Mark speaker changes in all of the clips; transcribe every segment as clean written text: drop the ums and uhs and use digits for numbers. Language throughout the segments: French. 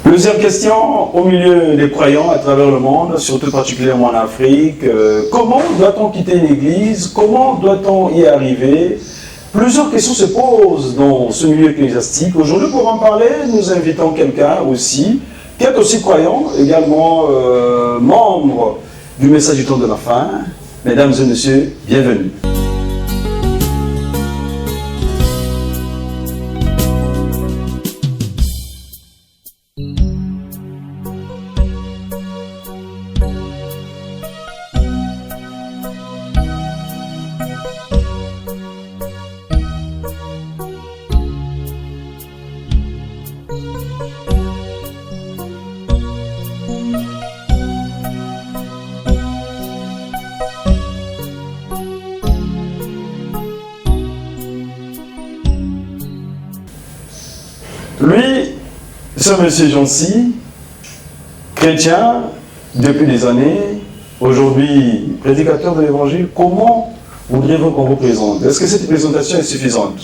Speaker 1: Deuxième question, au milieu des croyants à travers le monde, surtout particulièrement en Afrique, comment doit-on quitter une église? Comment doit-on y arriver? Plusieurs questions se posent dans ce milieu ecclésiastique. Aujourd'hui, pour en parler, nous invitons quelqu'un aussi, qui est aussi croyant, également membre du message du temps de la fin. Mesdames et messieurs, bienvenue. Lui, ce monsieur Joncy, chrétien depuis des années, aujourd'hui prédicateur de l'évangile, comment voudriez-vous qu'on vous présente? Est-ce que cette présentation est suffisante?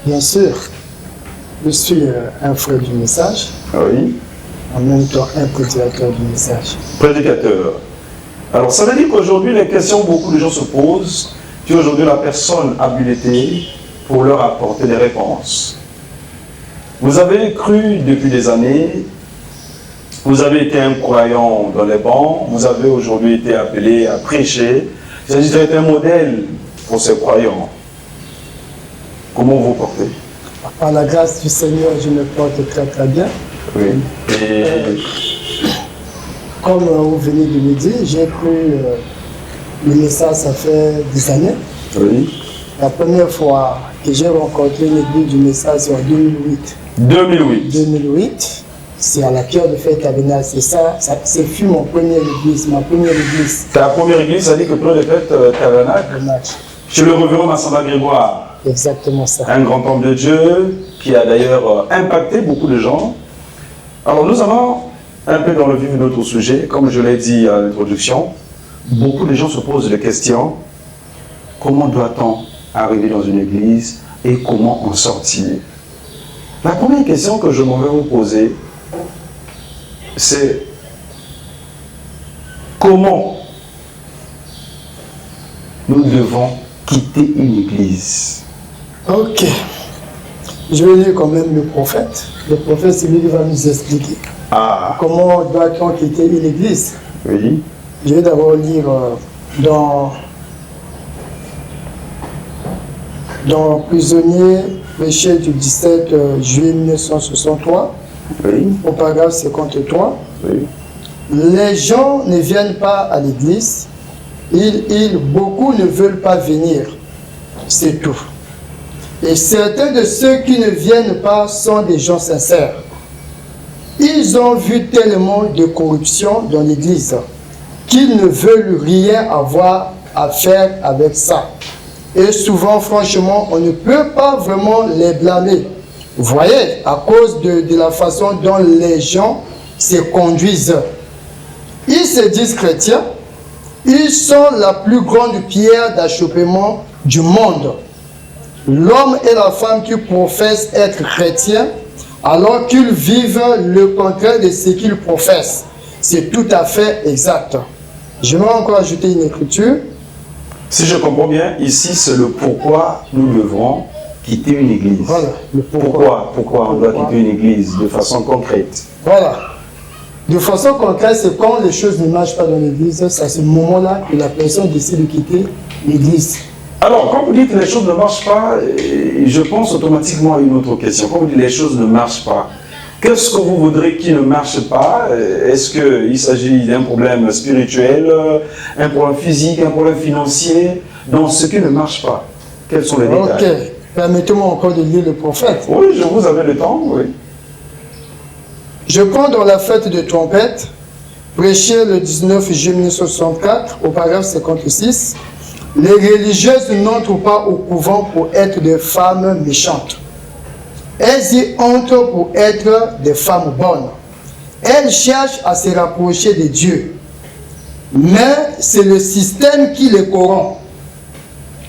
Speaker 2: Bien sûr, je suis un frère du message,
Speaker 1: Oui.
Speaker 2: en même temps un prédicateur du message.
Speaker 1: Prédicateur. Alors ça veut dire qu'aujourd'hui, les questions que beaucoup de gens se posent, tu es aujourd'hui la personne habilitée pour leur apporter des réponses. Vous avez cru depuis des années, vous avez été un croyant dans les bancs, vous avez aujourd'hui été appelé à prêcher. Il s'agit d'être un modèle pour ces croyants. Comment vous portez?
Speaker 2: Par la grâce du Seigneur, je me porte très très bien.
Speaker 1: Oui. Et
Speaker 2: Comme vous venez de me dire, j'ai cru le message, ça fait des années.
Speaker 1: oui.
Speaker 2: La première fois que j'ai rencontré l'église du message, c'est en 2008.
Speaker 1: 2008.
Speaker 2: 2008, c'est à la Pierre de Fête Tabernacle. C'est ça, c'est fut mon première église, ma première église.
Speaker 1: Ta première église, ça dit que Pierre de Fête Tabernacle, chez le révérend Massamba Grégoire.
Speaker 2: Exactement ça.
Speaker 1: Un grand homme de Dieu qui a d'ailleurs impacté beaucoup de gens. Alors nous allons un peu dans le vif de notre sujet. Comme je l'ai dit à l'introduction, beaucoup de gens se posent des questions. Comment doit-on arriver dans une église et comment en sortir? La première question que je m'en vais vous poser, c'est comment nous devons quitter une église?
Speaker 2: Ok. Je vais lire quand même le prophète. Le prophète, c'est lui qui va nous expliquer.
Speaker 1: Ah,
Speaker 2: Comment doit-on quitter une église?
Speaker 1: oui.
Speaker 2: Je vais d'abord lire dans Prisonnier, péché du 17 juillet 1963,
Speaker 1: Oui,
Speaker 2: au paragraphe 53.
Speaker 1: oui.
Speaker 2: Les gens ne viennent pas à l'église, beaucoup ne veulent pas venir, c'est tout. Et certains de ceux qui ne viennent pas sont des gens sincères. Ils ont vu tellement de corruption dans l'église qu'ils ne veulent rien avoir à faire avec ça. Et souvent, franchement, on ne peut pas vraiment les blâmer. Vous voyez, à cause de la façon dont les gens se conduisent. Ils se disent chrétiens, ils sont la plus grande pierre d'achoppement du monde. L'homme et la femme qui professent être chrétiens, alors qu'ils vivent le contraire de ce qu'ils professent. C'est tout à fait exact. Je vais encore ajouter une écriture.
Speaker 1: Si je comprends bien, ici c'est le pourquoi nous devrons quitter une église.
Speaker 2: Voilà, le pourquoi.
Speaker 1: Pourquoi on doit quitter une église de façon concrète.
Speaker 2: Voilà. De façon concrète, c'est quand les choses ne marchent pas dans l'église, c'est à ce moment-là que la personne décide de quitter l'église.
Speaker 1: Alors, quand vous dites que les choses ne marchent pas, je pense automatiquement à une autre question. Quand vous dites que les choses ne marchent pas, qu'est-ce que vous voudrez qui ne marche pas? Est-ce qu'il s'agit d'un problème spirituel, un problème physique, un problème financier? Donc, ce qui ne marche pas, quels sont les détails?
Speaker 2: Ok, permettez-moi encore de lire le prophète.
Speaker 1: Oui, je vous avais le temps, oui.
Speaker 2: Je prends dans la fête de trompette, prêché le 19 juillet 1964, au paragraphe 56, les religieuses n'entrent pas au couvent pour être des femmes méchantes. Elles y entrent pour être des femmes bonnes. Elles cherchent à se rapprocher de Dieu. Mais c'est le système qui les corrompt.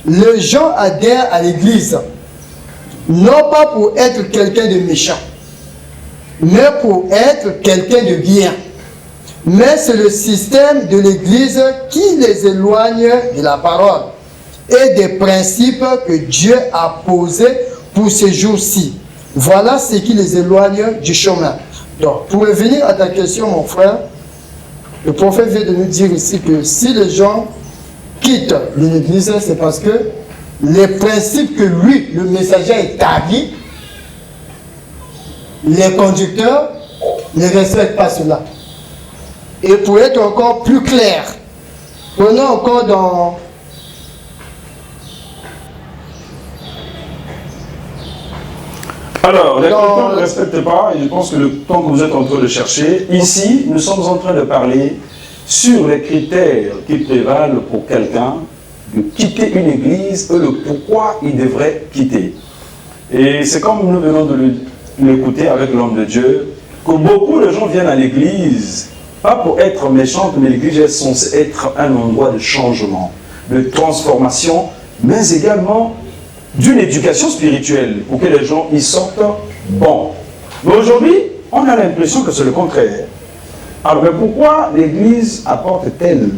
Speaker 2: Les gens adhèrent à l'église, non pas pour être quelqu'un de méchant, mais pour être quelqu'un de bien. Mais c'est le système de l'Église qui les éloigne de la parole et des principes que Dieu a posés pour ces jours-ci. Voilà ce qui les éloigne du chemin. Donc, pour revenir à ta question, mon frère, le prophète vient de nous dire ici que si les gens quittent l'Église, c'est parce que les principes que lui, le messager, a établis, les conducteurs ne respectent pas cela. Et pour être encore plus clair, prenons encore dans
Speaker 1: Alors, les chrétiens ne respectent pas, et je pense que le temps que vous êtes en train de chercher, ici, nous sommes en train de parler sur les critères qui prévalent pour quelqu'un de quitter une église et le pourquoi il devrait quitter. Et c'est comme nous venons de l'écouter avec l'homme de Dieu, que beaucoup de gens viennent à l'église, pas pour être méchants, mais l'église est censée être un endroit de changement, de transformation, mais également d'une éducation spirituelle, pour que les gens y sortent bons. Mais aujourd'hui, on a l'impression que c'est le contraire. Alors, mais pourquoi l'Église apporte-t-elle?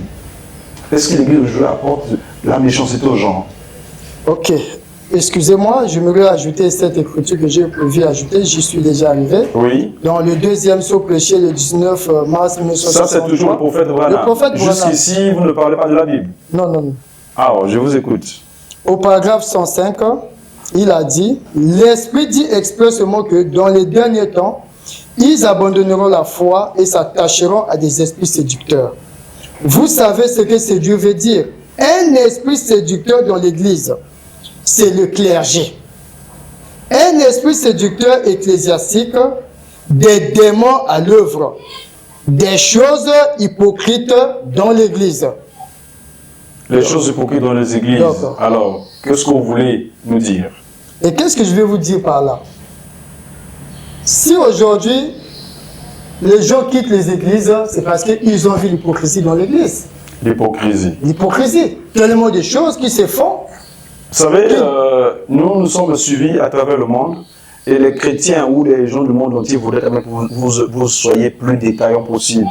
Speaker 1: Est-ce que l'Église aujourd'hui apporte la méchanceté aux gens?
Speaker 2: Ok. Excusez-moi, j'aimerais ajouter cette écriture que j'ai prévu ajouter, j'y suis déjà arrivé.
Speaker 1: Oui.
Speaker 2: Dans le deuxième saut prêché le 19 mars 1963. Ça,
Speaker 1: c'est toujours le prophète Branham.
Speaker 2: Le prophète Branham.
Speaker 1: Jusqu'ici, vous ne parlez pas de la Bible.
Speaker 2: Non, non, non.
Speaker 1: Alors, je vous écoute.
Speaker 2: Au paragraphe 105, il a dit « L'Esprit dit expressément que dans les derniers temps, ils abandonneront la foi et s'attacheront à des esprits séducteurs. Vous savez ce que séduire veut dire? Un esprit séducteur dans l'Église, c'est le clergé. Un esprit séducteur ecclésiastique, des démons à l'œuvre, des choses hypocrites dans l'Église. »
Speaker 1: Les choses hypocrites dans les églises. Alors, qu'est-ce que vous voulez nous dire?
Speaker 2: Et qu'est-ce que je vais vous dire par là? Si aujourd'hui, les gens quittent les églises, c'est parce qu'ils ont vu l'hypocrisie dans l'église.
Speaker 1: L'hypocrisie.
Speaker 2: L'hypocrisie. Tellement de choses qui se font.
Speaker 1: Vous savez, nous sommes suivis à travers le monde. Et les chrétiens ou les gens du monde entier voudraient que vous soyez plus détaillants possible.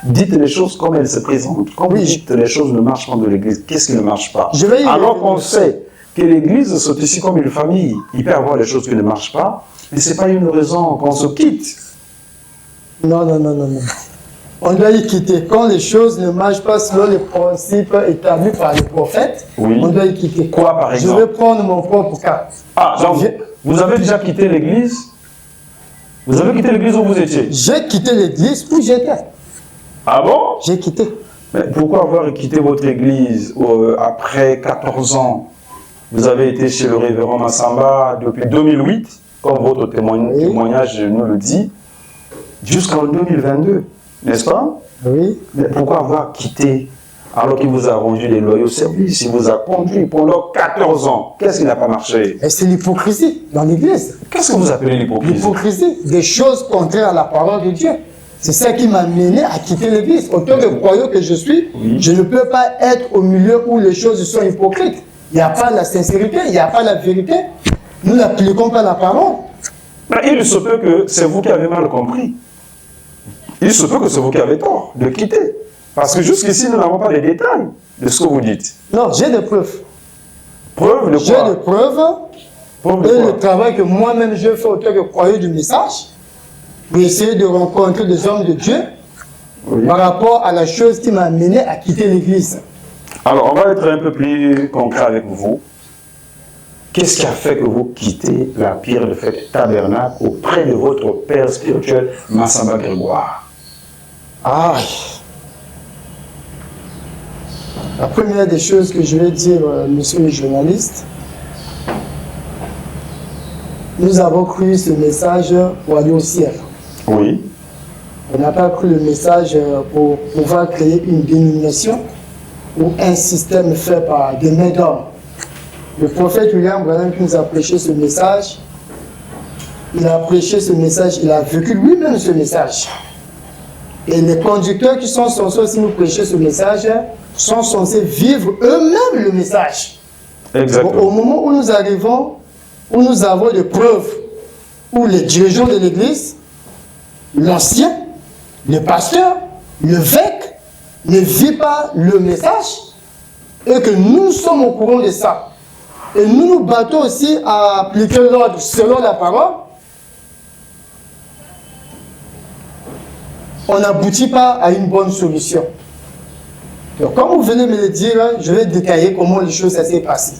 Speaker 1: Dites les choses comme elles se présentent. Quand vous dites les choses ne marchent pas de l'église, qu'est-ce qui ne marche pas? Alors qu'on sait que l'église c'est ici comme une famille. Il peut y avoir des choses qui ne marchent pas, mais ce n'est pas une raison qu'on se quitte.
Speaker 2: Non, non, non, non, non. On doit y quitter. Quand les choses ne marchent pas selon les principes établis par les prophètes, on doit y quitter.
Speaker 1: Quoi, par exemple?
Speaker 2: Je vais prendre mon propre cas.
Speaker 1: Ah, donc, vous avez déjà quitté l'église? Vous avez quitté l'église où vous étiez?
Speaker 2: J'ai quitté l'église où j'étais.
Speaker 1: Ah bon?
Speaker 2: J'ai quitté.
Speaker 1: Mais pourquoi avoir quitté votre église après 14 ans? Vous avez été chez le révérend Massamba depuis 2008, comme votre témoignage nous le dit, jusqu'en 2022, n'est-ce pas?
Speaker 2: Oui.
Speaker 1: Mais pourquoi avoir quitté alors qu'il vous a rendu des loyaux services? Il vous a conduit pendant 14 ans. Qu'est-ce qui n'a pas marché?
Speaker 2: Et c'est l'hypocrisie dans l'église.
Speaker 1: Qu'est-ce que vous appelez l'hypocrisie?
Speaker 2: L'hypocrisie, des choses contraires à la parole de Dieu. C'est ça qui m'a mené à quitter l'église. Autant de croyant que je suis, je ne peux pas être au milieu où les choses sont hypocrites. Il n'y a pas la sincérité, il n'y a pas la vérité. Nous n'appliquons pas la parole.
Speaker 1: Mais il se peut que c'est vous qui avez mal compris. Il se peut que c'est vous qui avez tort de quitter. Parce que jusqu'ici, nous n'avons pas les détails de ce que vous dites.
Speaker 2: Non, j'ai des preuves.
Speaker 1: Preuves de quoi?
Speaker 2: J'ai des preuves. Et le travail que moi-même je fais autant que croyant du message, pour essayer de rencontrer des hommes de Dieu par rapport à la chose qui m'a mené à quitter l'église.
Speaker 1: Alors, on va être un peu plus concret avec vous. Qu'est-ce qui a fait que vous quittez la pierre de fête tabernacle auprès de votre père spirituel, Massamba Grégoire?
Speaker 2: Ah, la première des choses que je vais dire, monsieur le journaliste, nous avons cru ce message pour aller au ciel.
Speaker 1: Oui.
Speaker 2: On n'a pas cru le message pour pouvoir créer une dénomination ou un système fait par des mains d'hommes. Le prophète William Branham qui nous a prêché ce message, il a prêché ce message, il a vécu lui-même ce message. Et les conducteurs qui sont censés aussi nous prêcher ce message sont censés vivre eux-mêmes le message.
Speaker 1: Exactement.
Speaker 2: Au moment où nous arrivons, où nous avons des preuves, où les dirigeants de l'Église l'ancien, le pasteur, l'évêque ne vit pas le message et que nous sommes au courant de ça. Et nous nous battons aussi à appliquer l'ordre selon la parole. On n'aboutit pas à une bonne solution. Donc, comme vous venez me le dire, je vais détailler comment les choses s'est passées.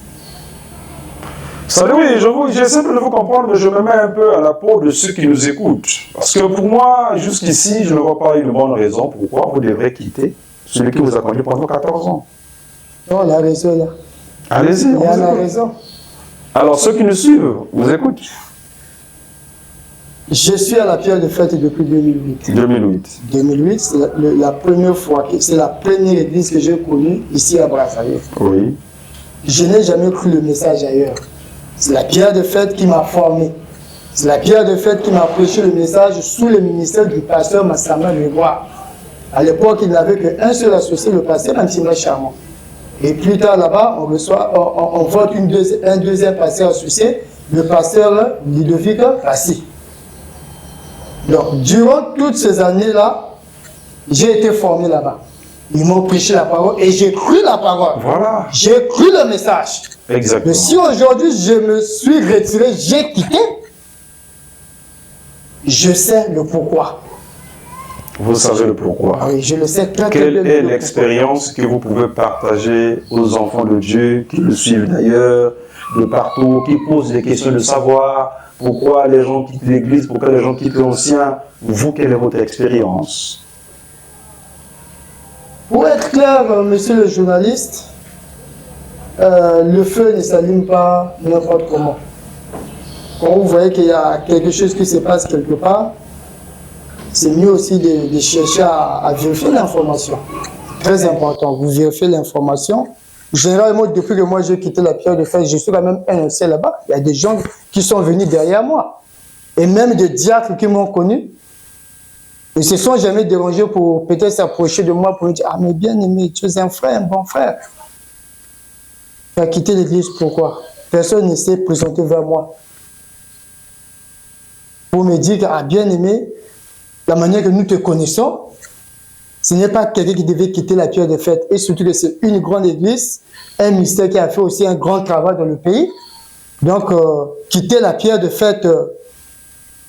Speaker 1: Salut, oui, j'essaie de vous comprendre, mais je me mets un peu à la peau de ceux qui nous écoutent. Parce que pour moi, jusqu'ici, je ne vois pas une bonne raison pourquoi vous devrez quitter celui qui vous a conduit pendant 14 ans.
Speaker 2: Non, la raison là.
Speaker 1: Allez-y,
Speaker 2: il y a la raison.
Speaker 1: Alors, ceux qui nous suivent, vous écoutent.
Speaker 2: Je suis à la Pierre de Fête depuis 2008. 2008, c'est la première fois, c'est la première église que j'ai connue ici à Brazzaville.
Speaker 1: Oui.
Speaker 2: Je n'ai jamais cru le message ailleurs. C'est la Pierre de Fête qui m'a formé. C'est la Pierre de Fête qui m'a prêché le message sous le ministère du pasteur Massamba Leroy. À l'époque, il n'avait qu'un seul associé, le pasteur Antima Charmant. Et plus tard là-bas, on vote un deuxième pasteur associé, le pasteur Ludovic Passi. Donc, durant toutes ces années-là, j'ai été formé là-bas. Ils m'ont prêché la parole et j'ai cru la parole.
Speaker 1: Voilà.
Speaker 2: J'ai cru le message.
Speaker 1: Exactement.
Speaker 2: Mais si aujourd'hui je me suis retiré, j'ai quitté, je sais le pourquoi.
Speaker 1: Vous savez le pourquoi.
Speaker 2: Oui, je le sais très bien.
Speaker 1: Quelle est l'expérience que vous pouvez partager aux enfants de Dieu qui le suivent d'ailleurs, de partout, qui posent des questions de savoir pourquoi les gens quittent l'église, pourquoi les gens quittent l'ancien? Vous, quelle est votre expérience?
Speaker 2: Pour être clair, monsieur le journaliste, le feu ne s'allume pas n'importe comment. Quand vous voyez qu'il y a quelque chose qui se passe quelque part, c'est mieux aussi de chercher à vérifier l'information. Très important, vous vérifiez l'information. Généralement, depuis que moi j'ai quitté la Pierre de Fête, je suis quand même un ancien là-bas. Il y a des gens qui sont venus derrière moi. Et même des diacres qui m'ont connu. Ils ne se sont jamais dérangés pour peut-être s'approcher de moi pour me dire « Ah, mais bien aimé, tu es un frère, un bon frère. » Tu as quitté l'église, pourquoi? Personne ne s'est présenté vers moi. Pour me dire que, ah, bien aimé, la manière que nous te connaissons, ce n'est pas quelqu'un qui devait quitter la Pierre de Fête. Et surtout que c'est une grande église, un ministère qui a fait aussi un grand travail dans le pays. Donc, quitter la Pierre de Fête,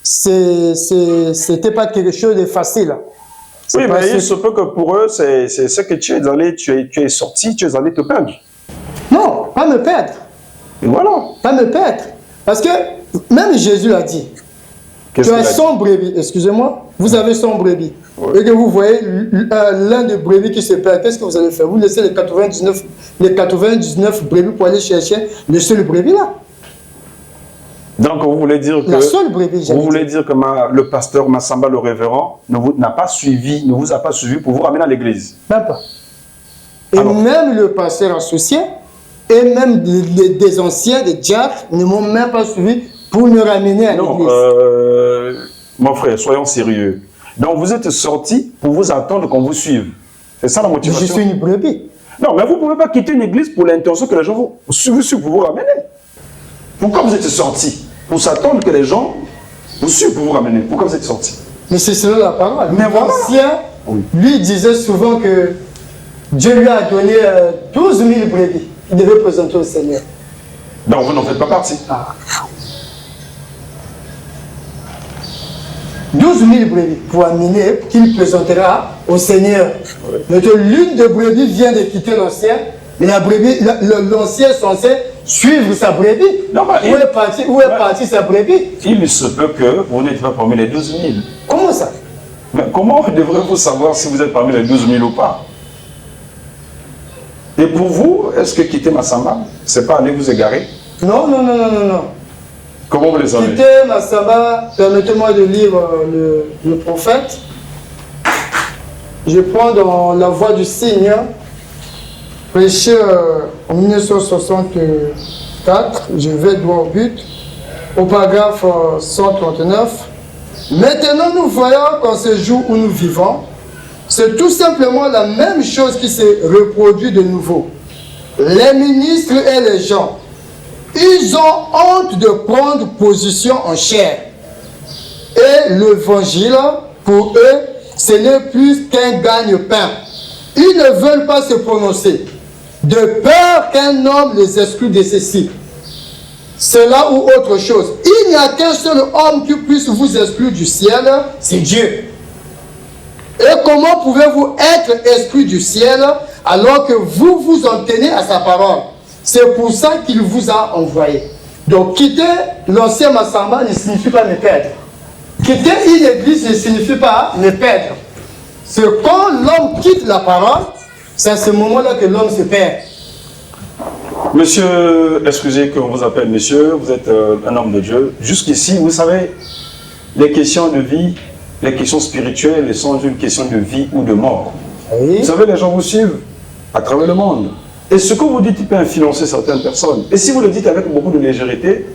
Speaker 2: c'était pas quelque chose de facile.
Speaker 1: Oui, mais il se peut que pour eux, c'est ce que tu es allé, tu es sorti, tu es allé te perdre.
Speaker 2: Non, pas me perdre.
Speaker 1: Et voilà.
Speaker 2: Pas me perdre. Parce que même Jésus l'a dit. Tu as 100 brebis, excusez-moi, vous avez 100 brebis. Ouais. Et que vous voyez l'un des brebis qui se perd, qu'est-ce que vous allez faire? Vous laissez les 99 brebis pour aller chercher le seul brebis là.
Speaker 1: Donc vous voulez dire que,
Speaker 2: la seule brebis,
Speaker 1: vous voulez dire que le pasteur Massamba, le révérend, ne vous a pas suivi pour vous ramener à l'église?
Speaker 2: Même pas. Et alors, même le pasteur associé, et même des anciens, des diacres, ne m'ont même pas suivi pour me ramener à l'église.
Speaker 1: Mon frère, soyons sérieux. Donc vous êtes sorti pour vous attendre qu'on vous suive. C'est ça la motivation?
Speaker 2: Je suis une brebis.
Speaker 1: Non, mais vous ne pouvez pas quitter une église pour l'intention que les gens vous suivent pour vous ramener. Pourquoi vous êtes sorti? Pour s'attendre que les gens vous suivent pour vous ramener. Pourquoi vous êtes sorti?
Speaker 2: Mais c'est selon la parole.
Speaker 1: Mais voilà.
Speaker 2: L'ancien, lui, disait souvent que Dieu lui a donné 12 000 brebis qu'il devait présenter au Seigneur.
Speaker 1: Donc vous n'en faites pas partie.
Speaker 2: 12 000 brebis pour amener qu'il présentera au Seigneur. Oui. Mais l'une des brebis vient de quitter l'ancien, et l'ancien est censé suivre sa brebis. Non, où est partie sa brebis?
Speaker 1: Il se peut que vous n'êtes pas parmi les 12 000.
Speaker 2: Comment ça?
Speaker 1: Mais comment devrez-vous savoir si vous êtes parmi les 12 000 ou pas? Et pour vous, est-ce que quitter Massamba, c'est pas aller vous égarer?
Speaker 2: Non.
Speaker 1: Comment vous les savez?
Speaker 2: Quitter Massamba, permettez-moi de lire le prophète. Je prends dans La Voix du Cygne, prêché en 1964, je vais droit au but, au paragraphe 139. Maintenant, nous voyons qu'en ce jour où nous vivons, c'est tout simplement la même chose qui se reproduit de nouveau. Les ministres et les gens, ils ont honte de prendre position en chair. Et l'évangile Pour eux, ce n'est plus qu'un gagne-pain. Ils ne veulent pas se prononcer, de peur qu'un homme les exclue de ceci. Cela ou autre chose. Il n'y a qu'un seul homme qui puisse vous exclure du ciel, c'est Dieu. Et comment pouvez-vous être exclu du ciel alors que vous vous en tenez à sa parole? C'est pour ça qu'il vous a envoyé. Donc quitter l'ancien Massamba ne signifie pas me perdre. Quitter une église ne signifie pas me perdre. C'est quand l'homme quitte la parole, c'est à ce moment-là que l'homme se perd.
Speaker 1: Monsieur, excusez qu'on vous appelle monsieur, vous êtes un homme de Dieu. Jusqu'ici, vous savez, les questions de vie, les questions spirituelles sont une question de vie ou de mort.
Speaker 2: Oui.
Speaker 1: Vous savez, les gens vous suivent à travers le monde. Et ce que vous dites, il peut influencer certaines personnes. Et si vous le dites avec beaucoup de légèreté,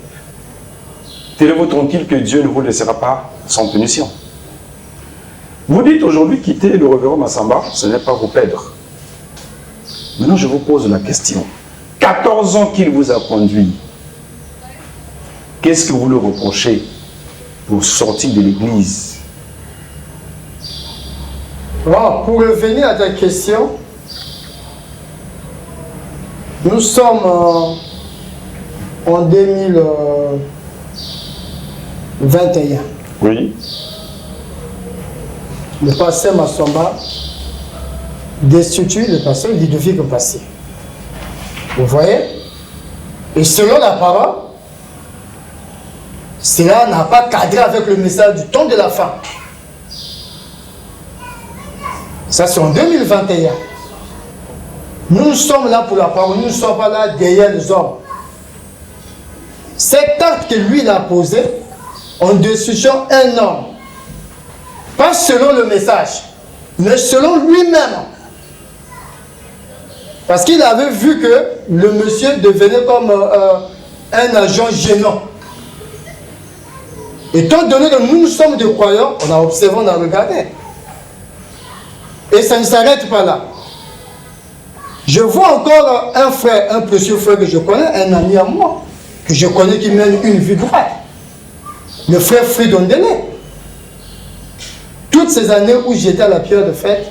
Speaker 1: tenez-vous tranquille que Dieu ne vous laissera pas sans punition. Vous dites aujourd'hui quitter le révérend Massamba, ce n'est pas vous perdre. Maintenant, je vous pose la question. 14 ans qu'il vous a conduit, qu'est-ce que vous le reprochez pour sortir de l'église?
Speaker 2: Bon, pour revenir à ta question, nous sommes en 2021.
Speaker 1: Oui.
Speaker 2: Le pasteur Massamba destitue le pasteur Ludovic Passé. Vous voyez? Et selon la parole, cela n'a pas cadré avec le message du temps de la fin. Ça, c'est en 2021. Nous sommes là pour la parole, nous ne sommes pas là derrière les hommes. Cet acte que lui il a posé, en destituant un homme, pas selon le message, mais selon lui-même. Parce qu'il avait vu que le monsieur devenait comme un agent gênant. Étant donné que nous sommes des croyants, on a observé, on a regardé. Et ça ne s'arrête pas là. Je vois encore un frère, un précieux frère que je connais, un ami à moi, que je connais qui mène une vie droite. Le frère Fridon Dele. Toutes ces années où j'étais à la pierre de fête,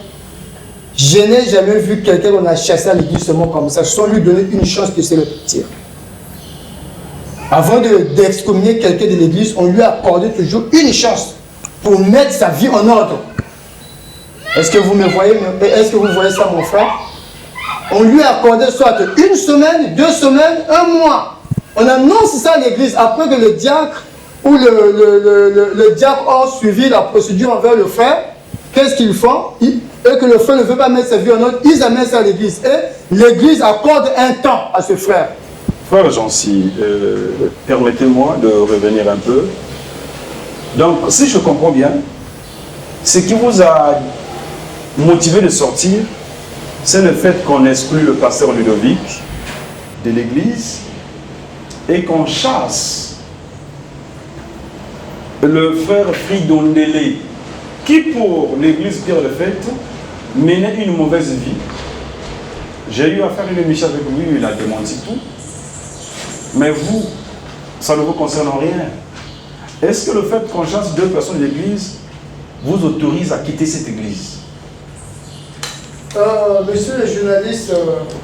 Speaker 2: je n'ai jamais vu quelqu'un qu'on a chassé à l'église seulement comme ça, sans lui donner une chance de se repentir. Avant d'excommunier quelqu'un de l'église, on lui accordait toujours une chance pour mettre sa vie en ordre. Est-ce que vous me voyez? Est-ce que vous voyez ça, mon frère? On lui accordait soit une semaine, 2 semaines, 1 mois. On annonce ça à l'église après que le diacre ou le diacre a suivi la procédure envers le frère. Qu'est-ce qu'ils font? Et que le frère ne veut pas mettre sa vie en ordre, ils amènent ça à l'église. Et l'église accorde un temps à ce frère.
Speaker 1: Frère Jancy, permettez-moi de revenir un peu. Donc, si je comprends bien, ce qui vous a motivé de sortir, c'est le fait qu'on exclut le pasteur Ludovic de l'église et qu'on chasse le frère Fridon Dele, qui pour l'église Pierre de Fête menait une mauvaise vie. J'ai eu à faire une émission avec lui, il a démenti tout. Mais vous, ça ne vous concerne en rien. Est-ce que le fait qu'on chasse 2 personnes de l'église vous autorise à quitter cette église?
Speaker 2: Monsieur le journaliste,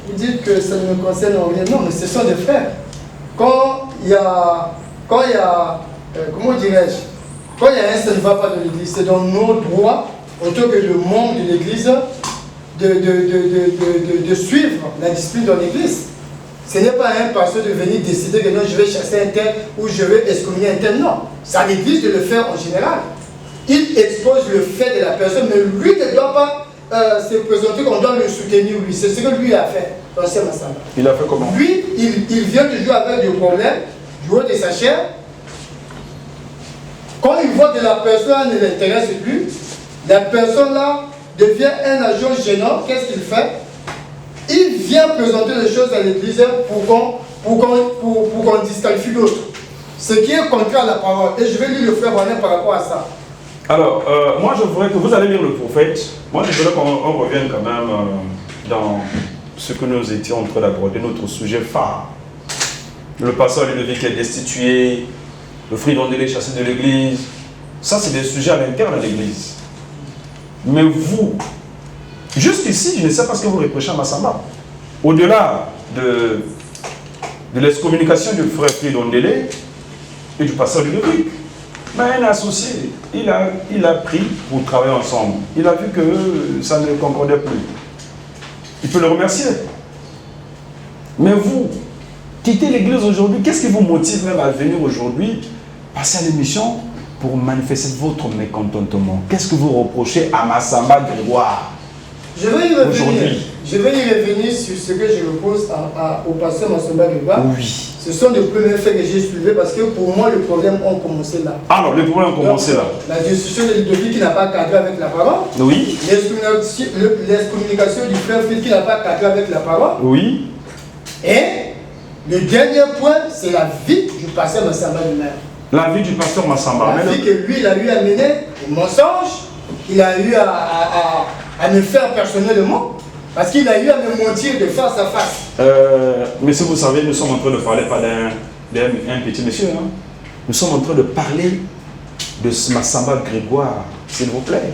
Speaker 2: vous dites que ça ne me concerne en rien. Non, mais ce sont des frères. Quand il y a comment dirais-je, quand il y a un ça ne va pas de l'église, c'est dans nos droits, en tant que le membre de l'église, de suivre la discipline dans l'église. Ce n'est pas un pasteur de venir décider que non, je vais chasser un tel ou je vais excommunier un tel. Non, c'est à l'église de le faire en général. Il expose le fait de la personne, mais lui ne doit pas se présenter qu'on doit le soutenir, lui. C'est ce que lui a fait, l'ancien Massamba.
Speaker 1: Il a fait comment?
Speaker 2: Lui, il vient toujours avec des problèmes, du haut de sa chair. Quand il voit que la personne ne l'intéresse plus, la personne là devient un agent gênant. Qu'est-ce qu'il fait? Il vient présenter les choses à l'église pour qu'on disqualifie l'autre. Ce qui est contraire à la parole. Et je vais lire le frère Bonnet par rapport à ça.
Speaker 1: Alors, moi je voudrais que vous allez lire le prophète. Moi je voudrais qu'on revienne quand même dans ce que nous étions en train d'aborder, notre sujet phare. Le pasteur Ludovic est destitué, le Fridon Dele chassé de l'église. Ça, c'est des sujets à l'interne de l'église. Mais vous, jusqu'ici, je ne sais pas ce que vous reprochez à Massamba. Au-delà de l'excommunication du frère Pridondele et du pasteur Ludovic, mais un associé, il a pris pour travailler ensemble. Il a vu que ça ne concordait plus. Il peut le remercier. Mais vous, quittez l'église aujourd'hui, qu'est-ce qui vous motive même à venir aujourd'hui, passer à l'émission pour manifester votre mécontentement? Qu'est-ce que vous reprochez à Massamba Grégoire?
Speaker 2: Je vais y revenir sur ce que je repose au pasteur Massamba Grégoire.
Speaker 1: Oui.
Speaker 2: Ce sont les premiers faits que j'ai soulevés parce que pour moi, les problèmes ont commencé là.
Speaker 1: Alors, les problèmes ont commencé là.
Speaker 2: La discussion de Ludovic qui n'a pas cadré avec la parole.
Speaker 1: Oui.
Speaker 2: L'excommunication du frère Phil qui n'a pas cadré avec la parole.
Speaker 1: Oui.
Speaker 2: Et le dernier point, c'est la vie du pasteur Massamba lui-même.
Speaker 1: La vie du pasteur Massamba.
Speaker 2: La vie que lui, il a eu à mener, des mensonges, il a eu à me faire personnellement, parce qu'il a eu à me mentir de face à face.
Speaker 1: Mais si vous savez, nous sommes en train de parler pas d'un petit monsieur. Hein. Nous sommes en train de parler de Massamba Grégoire, s'il vous plaît.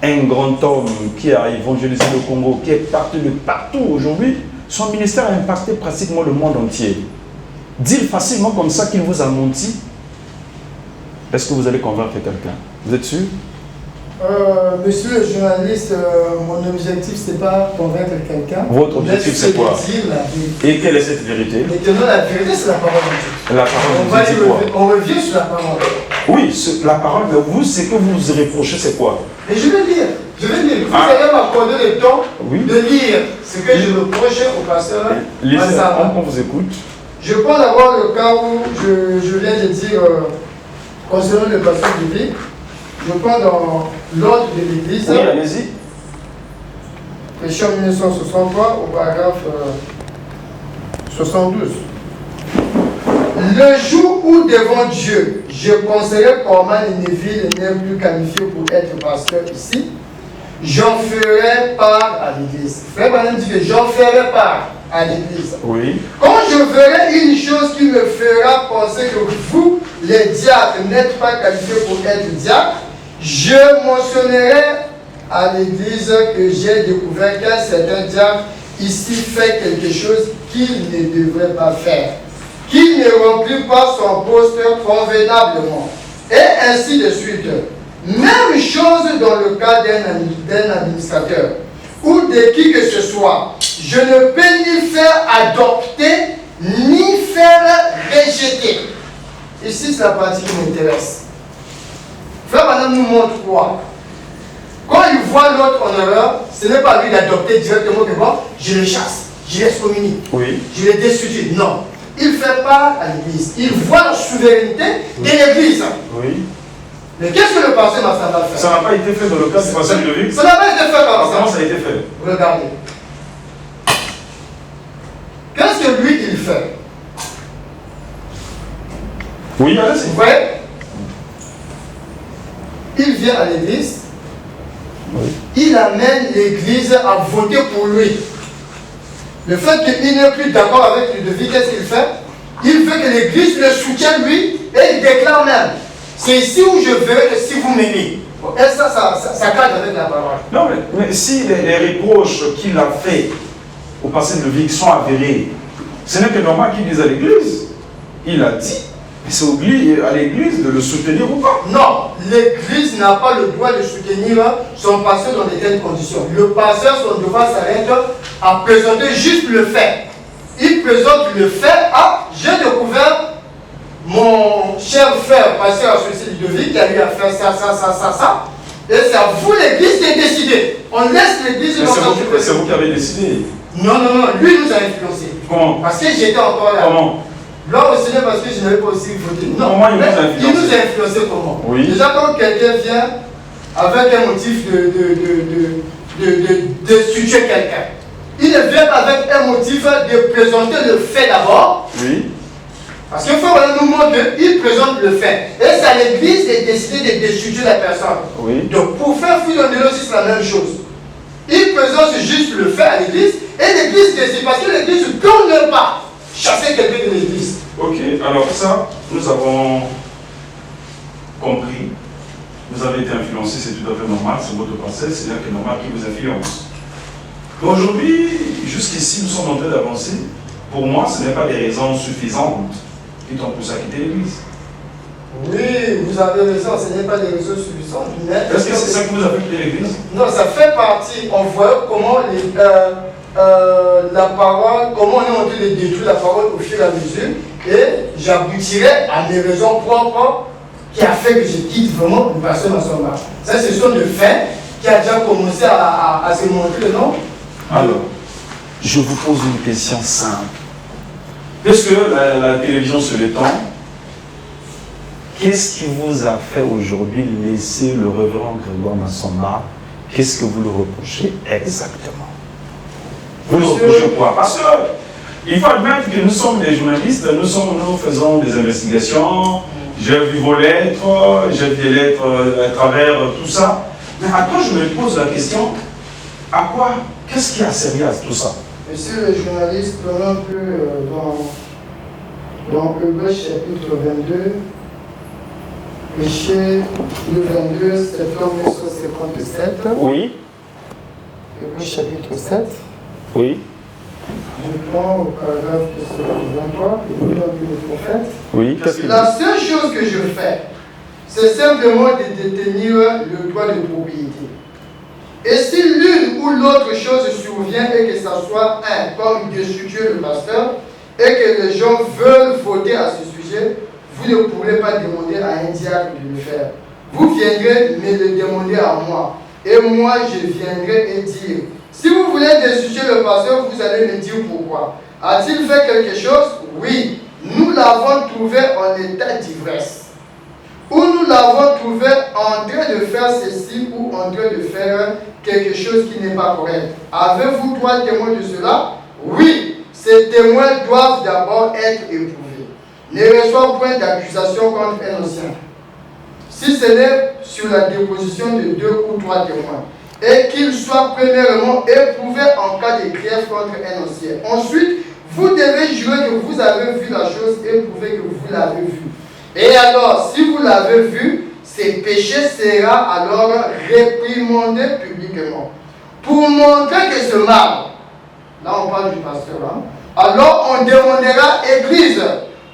Speaker 1: Un grand homme qui a évangélisé le Congo, qui est parti de partout aujourd'hui. Son ministère a impacté pratiquement le monde entier. Dire facilement comme ça qu'il vous a menti, est-ce que vous allez convaincre quelqu'un? Vous êtes sûr?
Speaker 2: Monsieur le journaliste, mon objectif, c'est pas convaincre quelqu'un.
Speaker 1: Votre objectif, c'est quoi? Et quelle est cette vérité?
Speaker 2: Maintenant, la vérité, c'est la parole de Dieu.
Speaker 1: La parole de Dieu, c'est quoi?
Speaker 2: On revient sur la parole.
Speaker 1: Oui, la parole de vous, ce que vous vous reprochez, c'est quoi?
Speaker 2: Et je vais lire. Vous allez m'accorder le temps de lire ce que je reproche au pasteur.
Speaker 1: On vous écoute.
Speaker 2: Je prends d'abord le cas où je viens de dire concernant le pasteur Ludovic. Je prends dans l'ordre de l'Église.
Speaker 1: Oui, allez-y.
Speaker 2: Péché 1963 au paragraphe 72. Le jour où devant Dieu, je conseillerai qu'Orman et Neville n'est plus qualifié pour être pasteur ici, j'en ferai part à l'Église. Frère Branham dit que j'en ferai part à l'Église.
Speaker 1: Oui.
Speaker 2: Quand je verrai une chose qui me fera penser que vous, les diacres, n'êtes pas qualifiés pour être diacres, je mentionnerai à l'Église que j'ai découvert qu'un certain diacre ici fait quelque chose qu'il ne devrait pas faire, qu'il ne remplit pas son poste convenablement, et ainsi de suite. Même chose dans le cas d'un administrateur ou de qui que ce soit. Je ne peux ni faire adopter, ni faire rejeter. Ici, c'est la partie qui m'intéresse. Frère Madame nous montre quoi? Quand il voit l'autre en erreur, ce n'est pas lui d'adopter directement que bon, je le chasse, je l'excommunie, je le destitue. Non. Il fait part à l'Église. Il voit la souveraineté de l'Église.
Speaker 1: Oui.
Speaker 2: Mais qu'est-ce que le pasteur Massamba fait?
Speaker 1: Ça n'a pas été fait dans le cas du pasteur Ludovic.
Speaker 2: Ça n'a pas été fait comme ça.
Speaker 1: Comment ça a été fait?
Speaker 2: Regardez. Qu'est-ce que lui, il fait?
Speaker 1: Oui, allez-y.
Speaker 2: Vous voyez? Il vient à l'église. Oui. Il amène l'église à voter pour lui. Le fait qu'il n'est plus d'accord avec Ludovic, qu'est-ce qu'il fait? Il veut que l'église le soutienne lui et il déclare même. C'est ici où je verrai que si vous m'aimez. Et ça cadre avec la parole.
Speaker 1: Non, mais si les reproches qu'il a fait au passé de Ludovic sont avérés, ce n'est que normal qu'il dise à l'église. Il a dit, mais c'est à l'église de le soutenir ou pas?
Speaker 2: Non, l'église n'a pas le droit de soutenir son pasteur dans de telles conditions. Le pasteur, son devoir s'arrête à présenter juste le fait. Il présente le fait. Ah, j'ai découvert mon cher frère, pasteur associé Ludovic, qui a eu à faire ça. Et c'est à vous, l'église, de décider. On laisse l'église dans sa souveraineté.
Speaker 1: C'est vous qui avez décidé.
Speaker 2: Non, lui nous a influencé.
Speaker 1: Comment?
Speaker 2: Parce que j'étais encore là.
Speaker 1: Comment?
Speaker 2: Là aussi, parce que je n'avais pas aussi voté. Non,
Speaker 1: comment il nous
Speaker 2: a influencé comment?
Speaker 1: Oui.
Speaker 2: Déjà, quand quelqu'un vient avec un motif de destituer quelqu'un, il ne vient pas avec un motif de présenter le fait d'abord.
Speaker 1: Oui.
Speaker 2: Parce qu'il faut nous montrer qu'il présente le fait. Et c'est à l'église de décider de destituer la personne.
Speaker 1: Oui.
Speaker 2: Donc, pour faire fuir aussi, c'est la même chose. Il présente juste le fait à l'église et l'église décide. Parce que l'église ne peut pas chasser quelqu'un de l'église.
Speaker 1: Ok, alors ça, nous avons compris. vous avez été influencé, c'est tout à fait normal, c'est votre passé, c'est là que normal qui vous influence. Aujourd'hui, jusqu'ici, nous sommes en train d'avancer. Pour moi, ce n'est pas des raisons suffisantes qui t'ont poussé à quitter l'Église.
Speaker 2: Oui, vous avez raison, ce n'est pas des raisons suffisantes.
Speaker 1: Est-ce que c'est ça qui vous a fait quitter l'Église?
Speaker 2: Non, ça fait partie. On voit comment la parole, comment on est en train de détruire la parole au fur et à mesure. Et j'aboutirai à mes raisons propres qui a fait que je quitte vraiment le pasteur Massamba. Ça, ce sont des faits qui a déjà commencé à se montrer, non?
Speaker 1: Alors, je vous pose une question simple. Puisque la télévision se l'étend, qu'est-ce qui vous a fait aujourd'hui laisser le révérend Grégoire Massamba? Qu'est-ce que vous le reprochez exactement? Vous le reprochez quoi? Parce qu'il faut admettre que nous sommes des journalistes, nous faisons des investigations, j'ai vu vos lettres, j'ai vu des lettres à travers tout ça. Mais après, je me pose la question, à quoi? Qu'est-ce qui a servi à tout ça?
Speaker 2: Monsieur le journaliste, prenons un peu dans Hébreux chapitre 22, péché le 22 septembre 1957.
Speaker 1: Oui.
Speaker 2: Hébreux chapitre 7.
Speaker 1: Oui.
Speaker 2: Je prends au paragraphe 23, et le prophète.
Speaker 1: Oui.
Speaker 2: La seule chose que je fais, c'est simplement de détenir le droit de propriété. Et si l'une ou l'autre chose survient et que ça soit comme destructueux le pasteur, et que les gens veulent voter à ce sujet, vous ne pourrez pas demander à un diacre de le faire. Vous viendrez me le demander à moi. Et moi, je viendrai et dire, si vous voulez destituer le pasteur, vous allez me dire pourquoi. A-t-il fait quelque chose? Oui. Nous l'avons trouvé en état d'ivresse. Ou nous l'avons trouvé en train de faire ceci ou en train de faire quelque chose qui n'est pas correct. Avez-vous droit témoin de cela? Oui. Ces témoins doivent d'abord être éprouvés. Ne reçois point d'accusation contre un ancien, si ce n'est sur la déposition de 2 ou 3 témoins, et qu'il soit premièrement éprouvé en cas de grief contre un ancien. Ensuite, vous devez jurer que vous avez vu la chose et prouver que vous l'avez vue. Et alors, si vous l'avez vu, ce péché sera alors réprimandé publiquement. Pour montrer que ce mal, là on parle du pasteur, hein, alors on demandera, Église,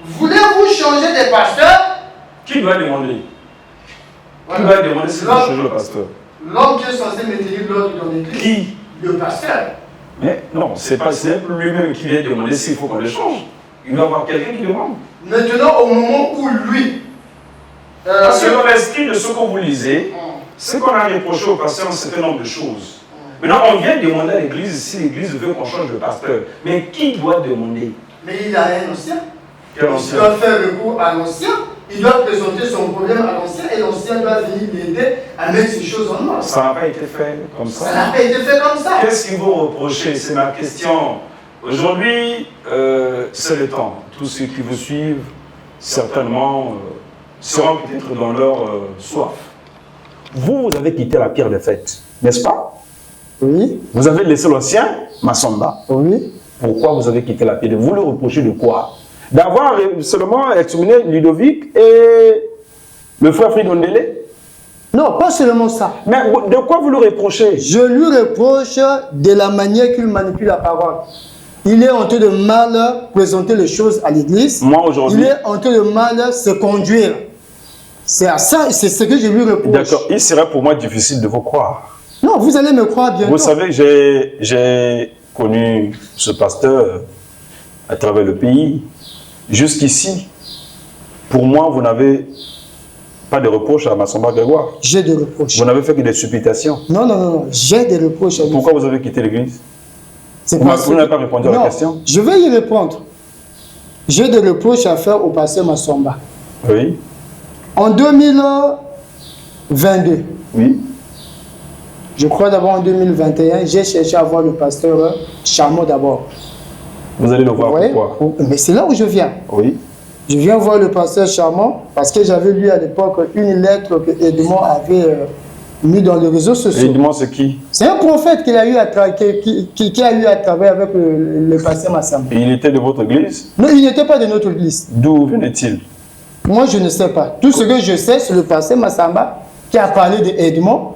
Speaker 2: voulez-vous changer de pasteur?
Speaker 1: Qui doit demander?
Speaker 2: Voilà.
Speaker 1: Qui doit demander si vous changer le pasteur?
Speaker 2: L'homme qui est censé maintenir l'ordre dans l'église. Qui? Le pasteur.
Speaker 1: Mais non, c'est pas lui-même qui vient demander s'il faut qu'on le change. Il doit y avoir quelqu'un qui demande.
Speaker 2: Maintenant, au moment où lui...
Speaker 1: Parce que dans l'esprit de ce que vous lisez, c'est qu'on a reproché au pasteur un certain nombre de choses. Maintenant, on vient demander à l'église si l'église veut qu'on change de pasteur. Mais qui doit demander?
Speaker 2: Mais il a un ancien.
Speaker 1: Quel ancien?
Speaker 2: Il doit faire recours à l'ancien. Il doit présenter son problème à l'ancien et l'ancien doit venir l'aider à mettre ces choses en ordre.
Speaker 1: Ça n'a pas été fait comme ça.
Speaker 2: Ça n'a pas été fait comme ça.
Speaker 1: Qu'est-ce qu'ils vont reprocher? C'est ma question. Aujourd'hui, c'est le temps. Tous ceux qui vous suivent, certainement, seront peut-être dans leur soif. Vous avez quitté la pierre des fêtes, n'est-ce pas?
Speaker 2: Oui.
Speaker 1: Vous avez laissé l'ancien Massamba.
Speaker 2: Oui.
Speaker 1: Pourquoi vous avez quitté la pierre des fêtes? Vous le reprochez de quoi? D'avoir seulement examiné Ludovic et le frère Fridondele?
Speaker 2: Non, pas seulement ça.
Speaker 1: Mais de quoi vous le reprochez?
Speaker 2: Je lui reproche de la manière qu'il manipule la parole. Il est en train de mal présenter les choses à l'église.
Speaker 1: Moi, aujourd'hui...
Speaker 2: Il est en train de mal se conduire. C'est à ça, c'est ce que je lui reproche.
Speaker 1: D'accord, il serait pour moi difficile de vous croire.
Speaker 2: Non, vous allez me croire bientôt.
Speaker 1: Vous savez, j'ai connu ce pasteur à travers le pays. Jusqu'ici, pour moi, vous n'avez pas de reproches à Massamba Grégoire.
Speaker 2: J'ai des reproches.
Speaker 1: Vous n'avez fait que des supputations.
Speaker 2: Non, non, non, j'ai des reproches à lui.
Speaker 1: Pourquoi vous avez quitté l'église? Vous n'avez pas répondu à la question?
Speaker 2: Je vais y répondre. J'ai des reproches à faire au pasteur Massamba.
Speaker 1: Oui.
Speaker 2: En 2022,
Speaker 1: Oui.
Speaker 2: je crois d'abord en 2021, j'ai cherché à voir le pasteur Charmant d'abord.
Speaker 1: Vous allez le voir pourquoi?
Speaker 2: Mais c'est là où je viens.
Speaker 1: Oui.
Speaker 2: Je viens voir le pasteur Charmant parce que j'avais lu à l'époque une lettre que Edmond avait mis dans les réseaux sociaux.
Speaker 1: Edmond, c'est qui?
Speaker 2: C'est un prophète qu'il a eu à qui a eu à travailler avec le pasteur Massamba.
Speaker 1: Et il était de votre église?
Speaker 2: Non, il n'était pas de notre église.
Speaker 1: D'où venait-il?
Speaker 2: Moi, je ne sais pas. Tout ce que je sais, c'est le pasteur Massamba qui a parlé d'Edmond.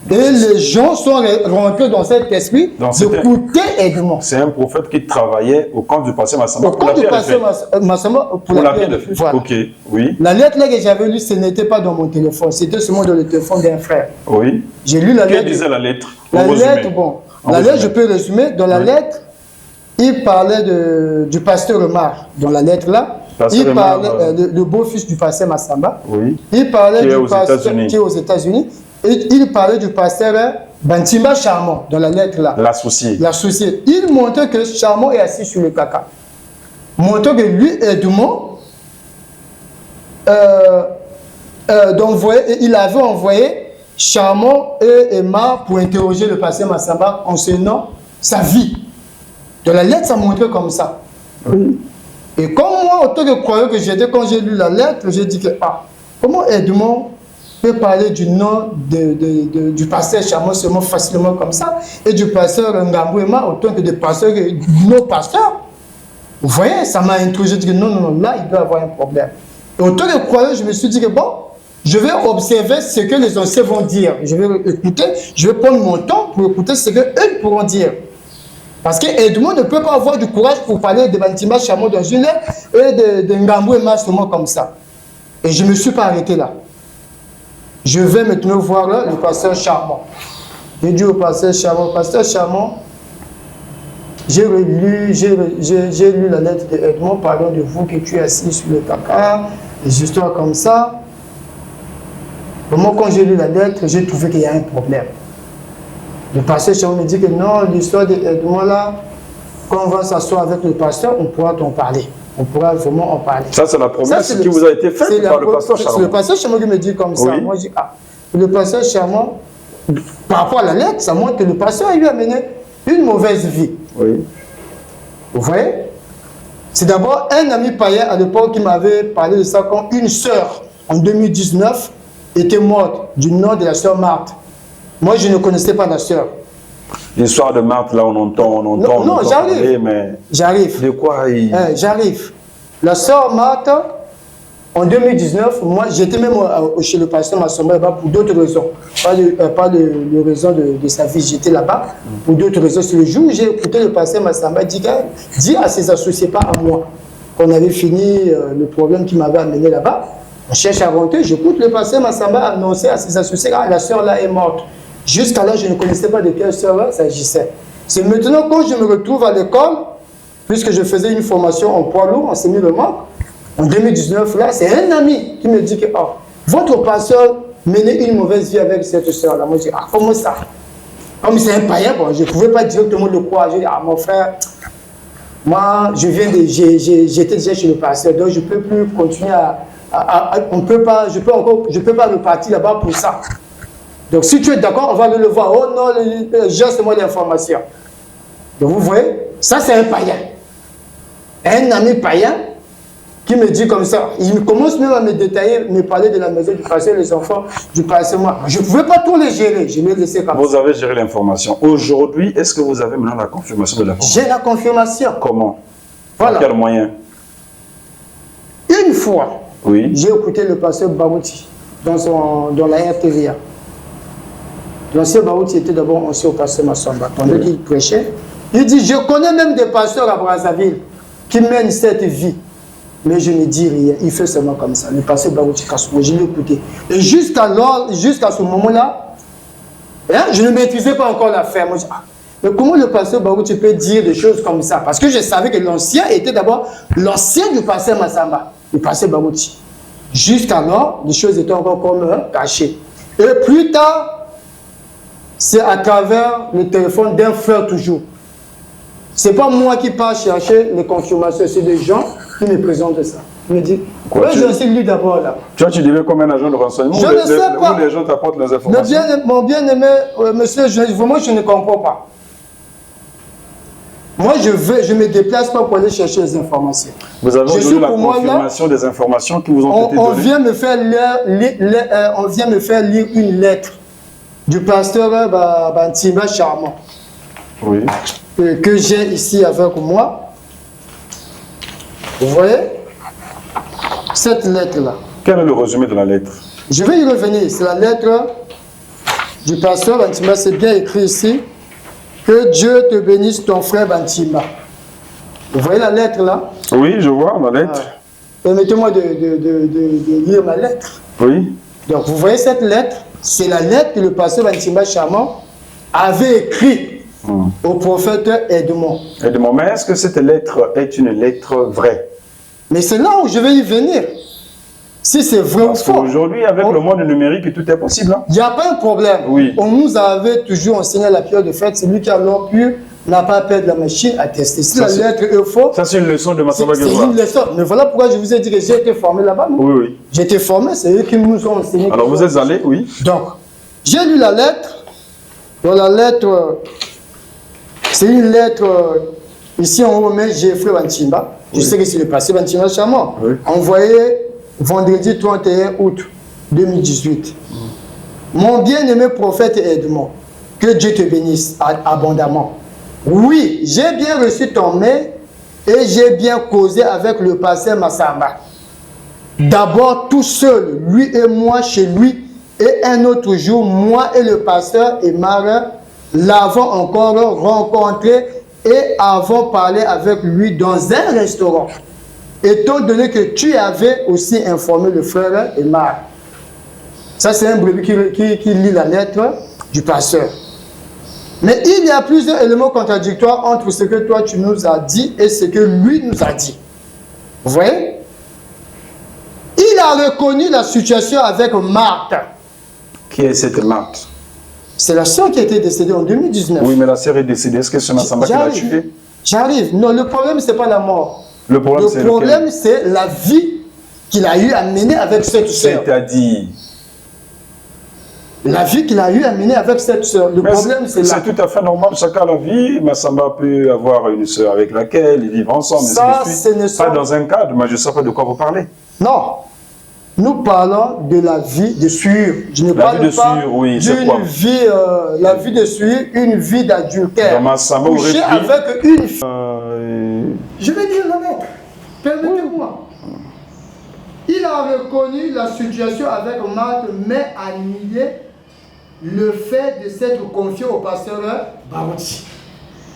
Speaker 2: Et les gens sont rentrés dans cet esprit d'écouter Edmond.
Speaker 1: C'est un prophète qui travaillait au camp du pasteur Massamba.
Speaker 2: Au camp du pasteur Massamba pour la paix.
Speaker 1: Voilà. Ok, oui.
Speaker 2: La lettre là que j'avais lue, ce n'était pas dans mon téléphone, c'était seulement dans le téléphone d'un frère.
Speaker 1: Oui.
Speaker 2: J'ai lu la lettre.
Speaker 1: Que disait la lettre?
Speaker 2: La lettre, bon. La lettre, je peux résumer. Dans la lettre, il parlait du pasteur Omar. Dans la lettre là, il parlait le beau-fils du pasteur Massamba.
Speaker 1: Oui.
Speaker 2: Il parlait du pasteur qui est aux États-Unis. Et il parlait du pasteur Bantimba Charmant dans la lettre là.
Speaker 1: L'associé.
Speaker 2: L'associé. Il montrait que Charmant est assis sur le caca. Montrant que lui, Edmond, il avait envoyé Charmant et Emma pour interroger le pasteur Massamba concernant sa vie. Dans la lettre, ça montrait comme ça.
Speaker 1: Oui.
Speaker 2: Et comme moi, autant que croyant que j'étais, quand j'ai lu la lettre, j'ai dit que, comment Edmond peut parler du nom du pasteur Charmant seulement facilement comme ça, et du pasteur Ngambouema autant que des pasteurs, nos pasteurs. Vous voyez, ça m'a intrigué. Je dis que non, là, il doit y avoir un problème. Et autant que croyant, je me suis dit que bon, je vais observer ce que les anciens vont dire. Je vais écouter, je vais prendre mon temps pour écouter ce qu'eux pourront dire. Parce que Edmond ne peut pas avoir du courage pour parler de Bantimba Charmant dans une lettre et de Ngambouema seulement comme ça. Et je ne me suis pas arrêté là. Je vais maintenant voir là, le pasteur Charmant. J'ai dit au pasteur Charmant, j'ai lu la lettre d'Edmond parlant de vous que tu es assis sur le caca, des histoires comme ça. Moi, quand j'ai lu la lettre, j'ai trouvé qu'il y a un problème. Le pasteur Charmant me dit que non, l'histoire d'Edmond là, quand on va s'asseoir avec le pasteur, on pourra t'en parler. On pourra vraiment en parler.
Speaker 1: Ça, c'est la promesse qui vous a été faite par le pasteur Charmant.
Speaker 2: C'est le pasteur Charmant qui me dit comme ça. Moi, je dis, le pasteur Charmant, par rapport à la lettre, ça montre que le pasteur lui a mené une mauvaise vie.
Speaker 1: Oui.
Speaker 2: Vous voyez? C'est d'abord un ami païen à l'époque qui m'avait parlé de ça quand une sœur, en 2019, était morte du nom de la sœur Marthe. Moi, je ne connaissais pas la sœur.
Speaker 1: L'histoire de Marthe, là, on entend.
Speaker 2: Non, j'arrive.
Speaker 1: Mais
Speaker 2: j'arrive.
Speaker 1: De quoi
Speaker 2: j'arrive. La sœur Marthe, en 2019, moi, j'étais même chez le pasteur Massamba pour d'autres raisons. Pas de raison de sa vie. J'étais là-bas pour d'autres raisons. C'est le jour où j'ai écouté le pasteur Massamba dire à ses associés, pas à moi, qu'on avait fini le problème qui m'avait amené là-bas. On cherche à rentrer. J'écoute le pasteur Massamba annoncer à ses associés, la sœur là est morte. Jusqu'à là, je ne connaissais pas de quelle sœur il s'agissait. C'est maintenant quand je me retrouve à l'école, puisque je faisais une formation en poids lourd, en semi-le-manque, en 2019, là, c'est un ami qui me dit que votre pasteur menait une mauvaise vie avec cette sœur-là. Moi, je dis, comment ça? Comme c'est un païen, bon, je ne pouvais pas directement le croire. Je dis, mon frère, moi, j'étais déjà chez le pasteur, donc je ne peux plus continuer on peut pas, je peux pas repartir là-bas pour ça. Donc, si tu es d'accord, on va aller le voir. Oh non, geste-moi l'information. Donc, vous voyez, ça, c'est un païen. Un ami païen qui me dit comme ça. Il commence même à me détailler, me parler de la maison du pasteur, les enfants du pasteur. Moi, je ne pouvais pas tout les gérer. Je l'ai laissé comme ça.
Speaker 1: Vous avez géré l'information. Aujourd'hui, est-ce que vous avez maintenant la confirmation de l'information?
Speaker 2: J'ai la confirmation.
Speaker 1: Comment?
Speaker 2: Voilà.
Speaker 1: Par quel moyen?
Speaker 2: Une fois,
Speaker 1: oui,
Speaker 2: j'ai écouté le pasteur Barouti dans la RTVA. L'ancien Barouti était d'abord ancien au pasteur Massamba. Pendant qu'il prêchait, il dit, je connais même des pasteurs à Brazzaville qui mènent cette vie. Mais je ne dis rien. Il fait seulement comme ça. Le pasteur Barouti Kassouma, je l'ai écouté. Et jusqu'à ce moment-là, je ne maîtrisais pas encore l'affaire. Moi, je dis, mais comment le pasteur Barouti peut dire des choses comme ça? Parce que je savais que l'ancien était d'abord l'ancien du pasteur Massamba, le pasteur Barouti. Jusqu'alors, les choses étaient encore comme cachées. Et plus tard, c'est à travers le téléphone d'un frère toujours. Ce n'est pas moi qui pars chercher les confirmations, c'est des gens qui me présentent ça. Ils me disent, je suis lui d'abord là.
Speaker 1: Tu deviens comme un agent de renseignement?
Speaker 2: Je ne sais pas.
Speaker 1: Où les gens t'apportent les informations?
Speaker 2: Mon bien-aimé, monsieur, vraiment je ne comprends pas. Moi, je me déplace pas pour aller chercher les informations.
Speaker 1: Vous avez aujourd'hui la confirmation des informations qui vous ont été données?
Speaker 2: On vient me faire lire une lettre du pasteur Bantimba Charmant.
Speaker 1: Oui.
Speaker 2: Que j'ai ici avec moi. Vous voyez cette lettre-là.
Speaker 1: Quel est le résumé de la lettre?
Speaker 2: Je vais y revenir. C'est la lettre du pasteur Bantimba. C'est bien écrit ici. Que Dieu te bénisse, ton frère Bantimba. Vous voyez la lettre là?
Speaker 1: Oui, je vois la lettre.
Speaker 2: Permettez-moi de lire ma lettre.
Speaker 1: Oui.
Speaker 2: Donc, vous voyez cette lettre? C'est la lettre que le pasteur Bantimba Chamon avait écrite au prophète Edmond.
Speaker 1: Edmond, mais est-ce que cette lettre est une lettre vraie?
Speaker 2: Mais c'est là où je vais y venir. Si c'est vrai
Speaker 1: Parce
Speaker 2: ou faux.
Speaker 1: qu'aujourd'hui, avec le monde numérique, tout est possible. Hein?
Speaker 2: Il n'y a pas un problème.
Speaker 1: Oui.
Speaker 2: On nous avait toujours enseigné à la prière de fête. Celui qui a alors pu n'a pas peur de la machine à tester. Si
Speaker 1: Ça,
Speaker 2: la lettre est fausse,
Speaker 1: ça, c'est une leçon de Massamba
Speaker 2: c'est
Speaker 1: Guevara.
Speaker 2: une leçon. Mais voilà pourquoi je vous ai dit que j'ai été formé là-bas.
Speaker 1: Oui, oui.
Speaker 2: J'ai été formé, c'est eux qui nous ont enseigné.
Speaker 1: Alors, vous êtes allé, oui.
Speaker 2: Donc, j'ai lu la lettre. Dans la lettre, c'est une lettre, ici on remet Geoffrey Bantimba. Je sais que c'est le passé Bantimba Chamon.
Speaker 1: Oui.
Speaker 2: Envoyé vendredi 31 août 2018. Mon bien-aimé prophète Edmond, que Dieu te bénisse abondamment. Oui, j'ai bien reçu ton mail et j'ai bien causé avec le pasteur Massamba. D'abord tout seul, lui et moi chez lui, et un autre jour, moi et le pasteur Emar l'avons encore rencontré et avons parlé avec lui dans un restaurant. Étant donné que tu avais aussi informé le frère Emar. Ça, c'est un brebis qui lit la lettre du pasteur. Mais il y a plusieurs éléments contradictoires entre ce que toi tu nous as dit et ce que lui nous a dit. Vous voyez? Il a reconnu la situation avec Marthe.
Speaker 1: Qui est cette Marthe?
Speaker 2: C'est la sœur qui a été décédée en 2019.
Speaker 1: Oui, mais la sœur est décédée. Est-ce que c'est Massamba qui l'a tuée?
Speaker 2: J'arrive. Non, le problème, ce n'est pas la mort.
Speaker 1: Le problème,
Speaker 2: c'est la vie qu'il a eu à mener avec cette sœur.
Speaker 1: C'est-à-dire?
Speaker 2: La vie qu'il a eu à mener avec cette sœur. Le problème, c'est là.
Speaker 1: C'est tout à fait normal. Chacun a la vie. Massamba peut avoir une sœur avec laquelle ils vivent ensemble.
Speaker 2: Ça, ce ne sont
Speaker 1: pas dans un cadre. Moi, je ne sais pas de quoi vous parlez.
Speaker 2: Non. Nous parlons de la vie de sueur. Je ne parle pas d'une vie, la vie de sueur, une vie d'adultère. Coucher avec une fille. Je vais dire la lettre. Permettez-moi. Il a reconnu la situation avec Marthe, mais a nié le fait de s'être confié au pasteur Barouti.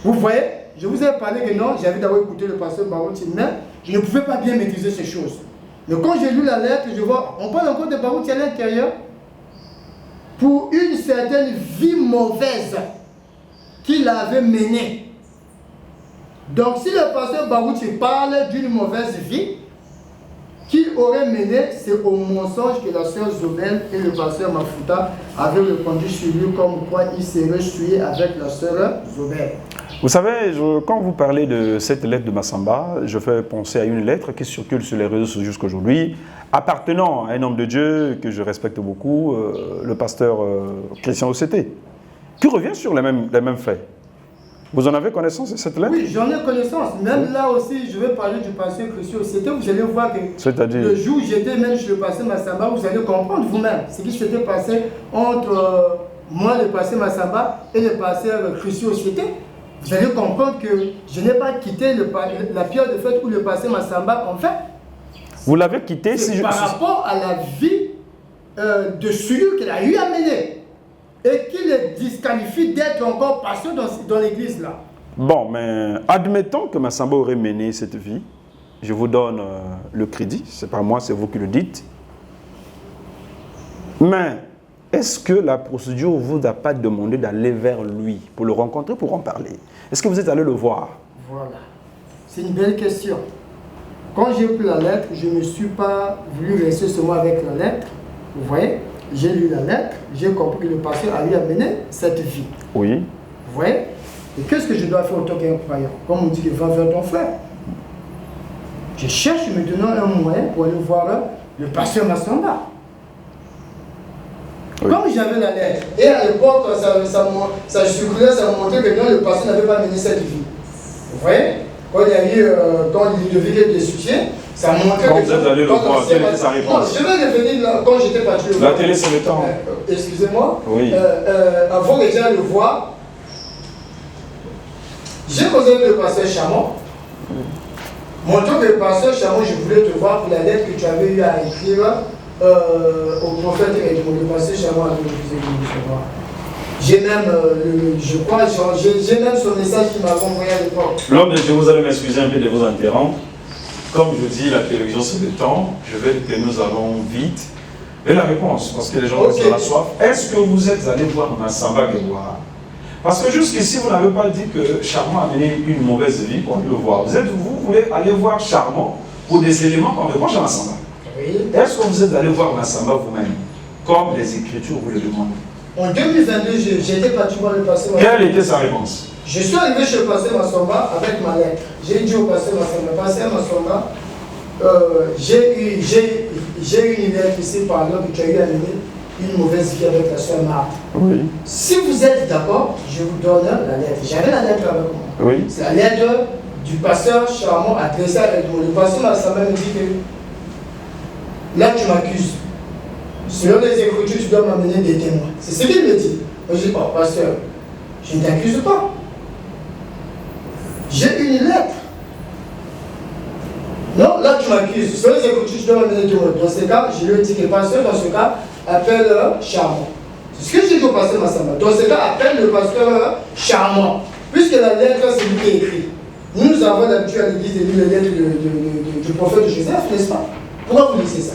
Speaker 2: Vous voyez, je vous ai parlé que non, j'avais d'abord écouté le pasteur Barouti, mais je ne pouvais pas bien maîtriser ces choses. Mais quand j'ai lu la lettre, je vois, on parle encore de Barouti à l'intérieur pour une certaine vie mauvaise qu'il avait menée. Donc si le pasteur Barouti parle d'une mauvaise vie qu'il aurait mené, c'est au mensonge que la sœur Zobel et le pasteur Mafuta avaient répondu sur lui comme quoi il serait suivi avec la sœur Zobel.
Speaker 1: Vous savez, quand vous parlez de cette lettre de Massamba, je fais penser à une lettre qui circule sur les réseaux sociaux jusqu'à aujourd'hui, appartenant à un homme de Dieu que je respecte beaucoup, le pasteur Christian Océté, qui revient sur les mêmes faits. Vous en avez connaissance de cette lettre?
Speaker 2: Oui, j'en ai connaissance. Même là aussi, je vais parler du pasteur Christian Océté. Vous allez voir que le jour où j'étais même chez le pasteur Massamba, vous allez comprendre vous-même ce qui s'était passé entre moi, le pasteur Massamba, et le pasteur Christian Océté. Vous allez comprendre que je n'ai pas quitté la pierre de fête où le pasteur Massamba, en fait.
Speaker 1: Vous l'avez quitté
Speaker 2: par rapport à la vie de celui qu'il a eu à mener. Et qui le disqualifie d'être encore pasteur dans l'église là.
Speaker 1: Bon, mais admettons que Massamba aurait mené cette vie. Je vous donne le crédit. Ce n'est pas moi, c'est vous qui le dites. Mais est-ce que la procédure ne vous a pas demandé d'aller vers lui pour le rencontrer, pour en parler? Est-ce que vous êtes allé le voir? Voilà.
Speaker 2: C'est une belle question. Quand j'ai pris la lettre, je ne me suis pas voulu rester seulement avec la lettre. Vous voyez? J'ai lu la lettre, j'ai compris que le pasteur a eu à mener cette vie.
Speaker 1: Oui.
Speaker 2: Vous voyez? Et qu'est-ce que je dois faire en tant qu'un croyant? Comme on dit, va vers ton frère. Je cherche maintenant un moyen pour aller voir le pasteur Massamba. Oui. Comme j'avais la lettre, et à l'époque, ça circulait, ça montrait que non, le pasteur n'avait pas mené cette vie. Vous voyez? Quand il y a eu, quand il devait être destitué, ça montrait
Speaker 1: quand vous êtes allé le voir, quelle était sa réponse?
Speaker 2: Non, je vais revenir là, quand j'étais parti le voir.
Speaker 1: La télé, c'est le temps.
Speaker 2: Excusez-moi.
Speaker 1: Oui.
Speaker 2: Avant que j'aille le voir, j'ai causé avec le pasteur Chamon. Montrant que le pasteur Chamon, je voulais te voir pour la lettre que tu avais eu à écrire au prophète Edmond, le passé Charmant avec le recevoir. J'ai même, je crois, j'ai même son message qui m'a envoyé à l'époque.
Speaker 1: L'homme de Dieu, vous allez m'excuser un peu de vous interrompre. Comme je dis, la télévision c'est le temps. Je vais que nous allons vite. Et la réponse, parce que les gens ont la soif. Est-ce que vous êtes allé voir Massamba Guéboire? Parce que jusqu'ici, vous n'avez pas dit que Charmant a mené une mauvaise vie pour le voir. Vous voulez aller voir Charmant pour des éléments qu'on reproche à Massamba.
Speaker 2: Oui.
Speaker 1: Est-ce que vous êtes allé voir Massamba vous-même, comme les Écritures vous le demandent?
Speaker 2: En 2022, j'étais parti voir le pasteur.
Speaker 1: Quelle était sa réponse?
Speaker 2: Je suis arrivé chez le pasteur Massamba avec ma lettre. J'ai dit au pasteur Massamba, pasteur Massamba, j'ai eu une lettre ici par là que tu as eu à mener une mauvaise vie avec la soeur Marthe.
Speaker 1: Oui.
Speaker 2: Si vous êtes d'accord, je vous donne la lettre. J'avais la lettre avec moi.
Speaker 1: Oui.
Speaker 2: C'est la lettre du pasteur Charmant adressée à Edmond. Le pasteur Massamba me dit que là tu m'accuses. Selon les Écritures, tu dois m'amener des témoins. C'est ce qu'il me dit. Moi je dis, oh pasteur, je ne t'accuse pas. J'ai une lettre. Non, là tu m'accuses. Selon les Écritures, tu dois m'amener des témoins. Dans ce cas, je lui ai dit que pasteur, dans ce cas, appelle Charmant. C'est ce que j'ai dit au pasteur Massamba. Dans ce cas, appelle le pasteur Charmant. Puisque la lettre, c'est lui qui a écrit. Nous avons l'habitude à l'église de lire les lettres du prophète Joseph, n'est-ce pas? Pourquoi vous lisez ça?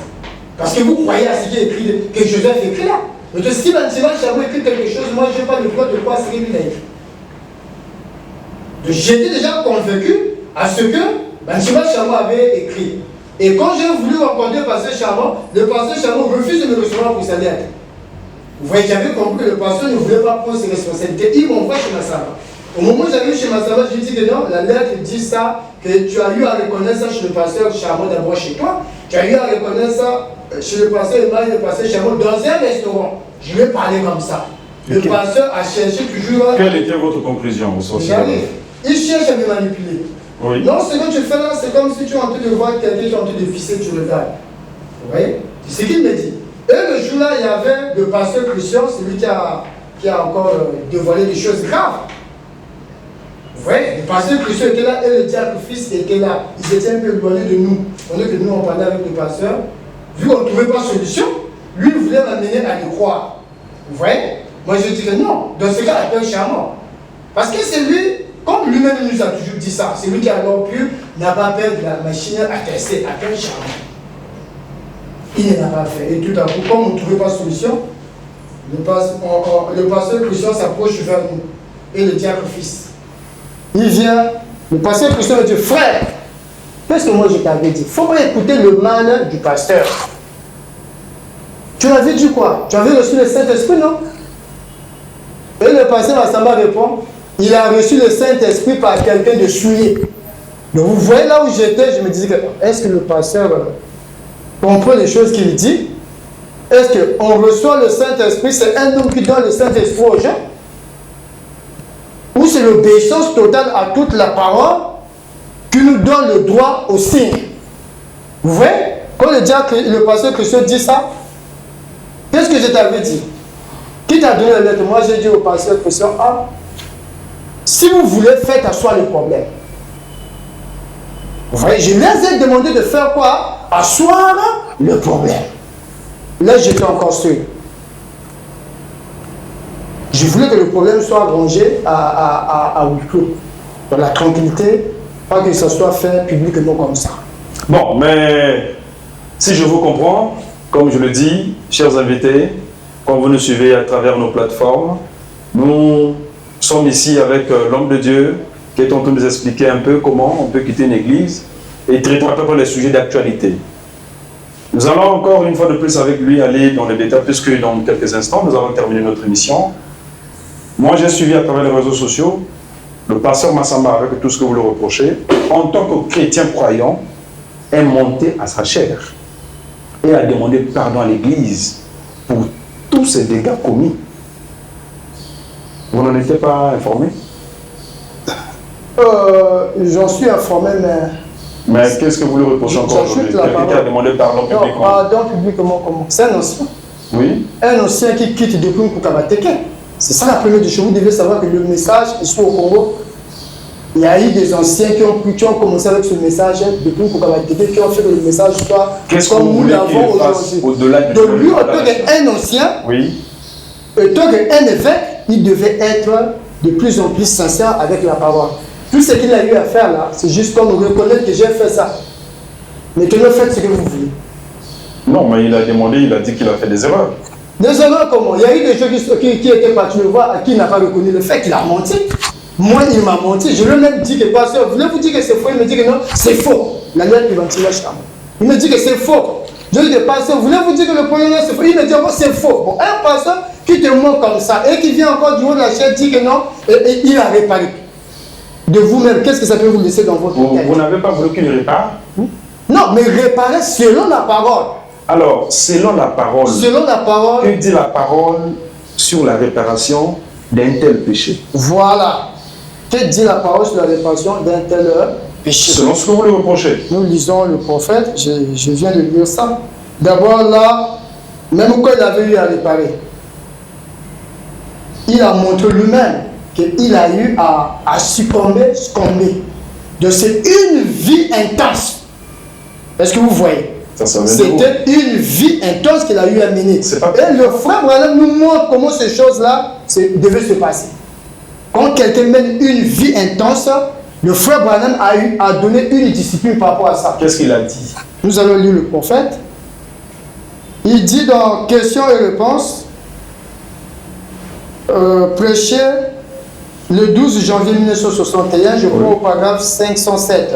Speaker 2: Parce que vous croyez à ce qui est écrit, que Joseph écrit là. Mais si Mansima Charmant écrit quelque chose, moi je n'ai pas le droit de croire ce qu'il a écrit. J'étais déjà convaincu à ce que Mansima Charmant avait écrit. Et quand j'ai voulu rencontrer le pasteur Charmant refuse de me recevoir pour sa lettre. Vous voyez, j'avais compris que le pasteur ne voulait pas prendre ses responsabilités. Il m'envoie chez Massamba. Au moment où j'arrive chez Massamba, je lui dis que non, la lettre dit ça, que tu as eu à reconnaître ça chez le pasteur Charmant d'abord chez toi. Tu as eu à reconnaître ça chez le pasteur Emmanuel et le pasteur Charmant dans un restaurant. Je lui ai parlé comme ça. Le pasteur a cherché toujours.
Speaker 1: Quelle était votre conclusion au sortir?
Speaker 2: J'arrive. Il cherche à me manipuler.
Speaker 1: Oui.
Speaker 2: Non, ce que tu fais là, c'est comme si tu es en train de voir quelqu'un qui est en train de pisser sur le gars. Vous voyez? C'est ce qu'il me dit. Et le jour-là, il y avait le pasteur Christian, celui qui a encore dévoilé des choses graves. Vous voyez? Le pasteur Christian était là et le diacre fils était là. Ils étaient un peu éloignés de nous. Pendant que nous, on parlait avec le pasteur. Vu qu'on ne trouvait pas de solution, lui, il voulait m'amener à le croire. Vous voyez? Moi, je dis que non. Dans ce cas, appelle Charmant. Parce que c'est lui, comme lui-même nous a toujours dit ça, c'est lui qui a alors pu n'a pas peur de la machine à tester, appelle Charmant. Il ne l'a pas fait. Et tout à coup, comme on ne trouvait pas de solution, le pasteur Christian s'approche vers nous. Et le diacre fils. Il vient, le pasteur Christian me dit, frère, qu'est-ce que moi je t'avais dit? Il faut pas écouter le mal du pasteur. Tu avais dit quoi? Tu avais reçu le Saint-Esprit, non? Et le pasteur Massamba répond, il a reçu le Saint-Esprit par quelqu'un de souillé. Donc vous voyez là où j'étais, je me disais, est-ce que le pasteur comprend les choses qu'il dit? Est-ce qu'on reçoit le Saint-Esprit, c'est un homme qui donne le Saint-Esprit aux gens? Ou c'est l'obéissance totale à toute la parole qui nous donne le droit au signe? Vous voyez? Quand le pasteur Christian dit ça, qu'est-ce que je t'avais dit? Qui t'a donné la lettre? Moi j'ai dit au pasteur Christian, si vous voulez, faites asseoir le problème. Vous voyez, je les ai demandé de faire quoi? Asseoir le problème. Là, j'étais encore seul. Je voulais que le problème soit rangé à huis clos. Dans la tranquillité, pas que ça soit fait publiquement comme ça.
Speaker 1: Bon, mais si je vous comprends, comme je le dis, chers invités, quand vous nous suivez à travers nos plateformes, nous sommes ici avec l'homme de Dieu qui est en train de nous expliquer un peu comment on peut quitter une église et traiter un peu les sujets d'actualité. Nous allons encore une fois de plus avec lui aller dans les détails, puisque dans quelques instants, nous allons terminer notre émission. Moi, j'ai suivi à travers les réseaux sociaux le pasteur Massamba, avec tout ce que vous le reprochez, en tant que chrétien croyant, est monté à sa chair et a demandé pardon à l'église pour tous ces dégâts commis. Vous n'en étiez pas informé?
Speaker 2: J'en suis informé,
Speaker 1: mais qu'est-ce que vous lui reprochez encore aujourd'hui? Quelqu'un qui a demandé pardon publiquement?
Speaker 2: Non, pardon publiquement comment? C'est un ancien.
Speaker 1: Oui.
Speaker 2: Un ancien qui quitte depuis Kukabateke. C'est ça la première des choses. Vous devez savoir que le message ici au Congo, Il y a eu des anciens qui ont commencé avec ce message, depuis Koukabadéké, qui ont fait que le message soit comme nous l'avons aujourd'hui. De lui, en tant qu'un ancien,
Speaker 1: oui.
Speaker 2: en tant qu'un évêque, il devait être de plus en plus sincère avec la parole. Tout ce qu'il a eu à faire là, c'est juste comme reconnaître que j'ai fait ça. Maintenant, faites ce que vous voulez.
Speaker 1: Non, mais il a demandé, il a dit qu'il a fait des erreurs.
Speaker 2: Des erreurs comment? Il y a eu des gens qui étaient partis le voir, à qui n'a pas reconnu le fait qu'il a menti. Moi, il m'a menti. Je lui ai même dit que, pasteur, voulez-vous dire que c'est faux? Il me dit que non, c'est faux. La lettre qui va tirer la il me dit que c'est faux. Je lui dis, pasteur, voulez-vous dire que le premier c'est faux? Il me dit, oh, c'est faux. Bon, un pasteur qui te ment comme ça et qui vient encore du haut de la chaise dit que non, et il a réparé. De vous-même, qu'est-ce que ça peut vous laisser dans votre tête?
Speaker 1: Vous n'avez pas voulu qu'il répare?
Speaker 2: Non, mais réparer selon la parole.
Speaker 1: Alors, selon la parole, que dit la parole sur la réparation d'un tel péché?
Speaker 2: Voilà. Que dit la parole sur la réparation d'un tel péché?
Speaker 1: Selon ce que vous lui reprochez.
Speaker 2: Nous lisons le prophète, je viens de lire ça. D'abord là, même quand il avait eu à réparer, il a montré lui-même qu'il a eu à succomber. Donc c'est une vie intense. Est-ce que vous voyez? C'était une vie intense qu'il a eu à mener. Et le frère Branham nous montre comment ces choses-là devaient se passer. Quand quelqu'un mène une vie intense, le frère Branham a donné une discipline par rapport à ça.
Speaker 1: Qu'est-ce qu'il a dit?
Speaker 2: Nous allons lire le prophète. Il dit dans questions et réponses, prêché le 12 janvier 1961, je crois au paragraphe 507.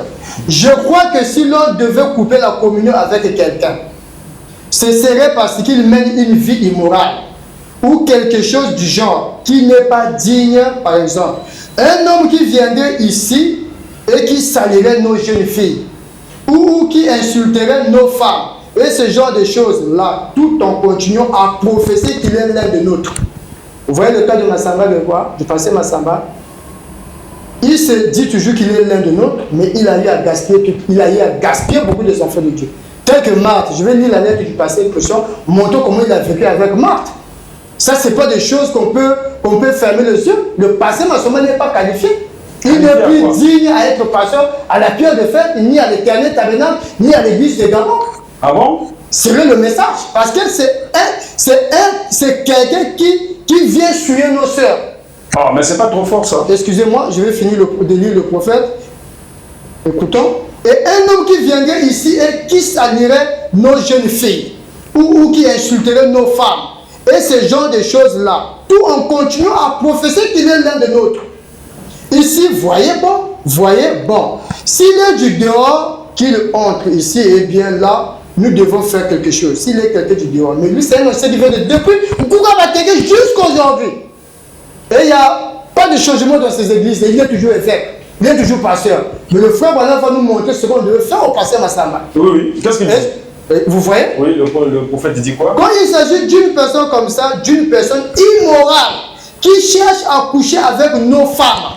Speaker 2: Je crois que si l'on devait couper la communion avec quelqu'un, ce serait parce qu'il mène une vie immorale ou quelque chose du genre qui n'est pas digne, par exemple. Un homme qui viendrait ici et qui salirait nos jeunes filles ou qui insulterait nos femmes et ce genre de choses-là, tout en continuant à professer qu'il est l'un de nôtres. Vous voyez le cas de Massamba, du passé Massamba. Il se dit toujours qu'il est l'un de nôtres, mais il a eu à gaspiller, beaucoup des enfants de Dieu. Tel que Marthe, je vais lire la lettre du passé, montrons comment il a vécu avec Marthe. Ça, ce n'est pas des choses qu'on peut fermer les yeux. Le passé Massamba n'est pas qualifié. Il n'est plus digne à être pasteur à la pierre de fête, ni à l'éternel tabernacle, ni à l'église de Gabon.
Speaker 1: Ah bon? C'est
Speaker 2: le message. Parce que c'est quelqu'un qui vient suivre nos sœurs.
Speaker 1: Ah, mais c'est pas trop fort ça.
Speaker 2: Excusez-moi, je vais finir de lire le prophète. Écoutons. Et un homme qui viendrait ici et qui salirait nos jeunes filles ou qui insulterait nos femmes et ce genre de choses-là, tout en continuant à professer qu'il est l'un de nôtres. Ici, voyez bon. S'il est du dehors, qu'il entre ici, et bien là, nous devons faire quelque chose. S'il est quelqu'un du dehors, mais lui, c'est un ancien qui vient de depuis Koukabadéké jusqu'à aujourd'hui. Et il n'y a pas de changement dans ces églises. Il est toujours évêque, il est toujours pasteur. Mais le frère Branham va nous montrer ce qu'on devait faire au pasteur Massamba.
Speaker 1: Oui. Qu'est-ce qu'il dit?
Speaker 2: Vous voyez?
Speaker 1: Oui, le prophète dit quoi?
Speaker 2: Quand il s'agit d'une personne comme ça, d'une personne immorale, qui cherche à coucher avec nos femmes,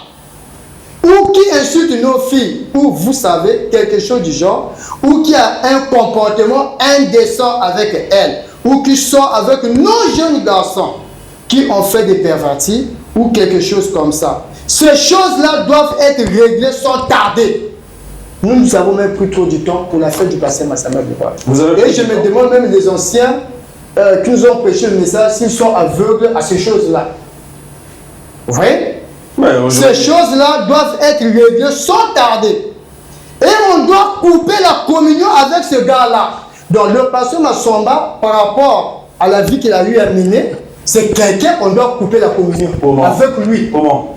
Speaker 2: ou qui insulte nos filles, ou vous savez, quelque chose du genre, ou qui a un comportement indécent avec elles, ou qui sort avec nos jeunes garçons, qui ont fait des pervertis, ou quelque chose comme ça. Ces choses-là doivent être réglées sans tarder. Nous avons même pris trop du temps pour la fête du passé Massamba. Et je me demande même les anciens qui nous ont prêché le message, s'ils sont aveugles à ces choses-là. Vous voyez? Ces choses-là doivent être réglées sans tarder. Et on doit couper la communion avec ce gars-là. Donc le pasteur Massamba, par rapport à la vie qu'il a eu à mener, c'est quelqu'un qu'on doit couper la communion avec lui.
Speaker 1: Comment?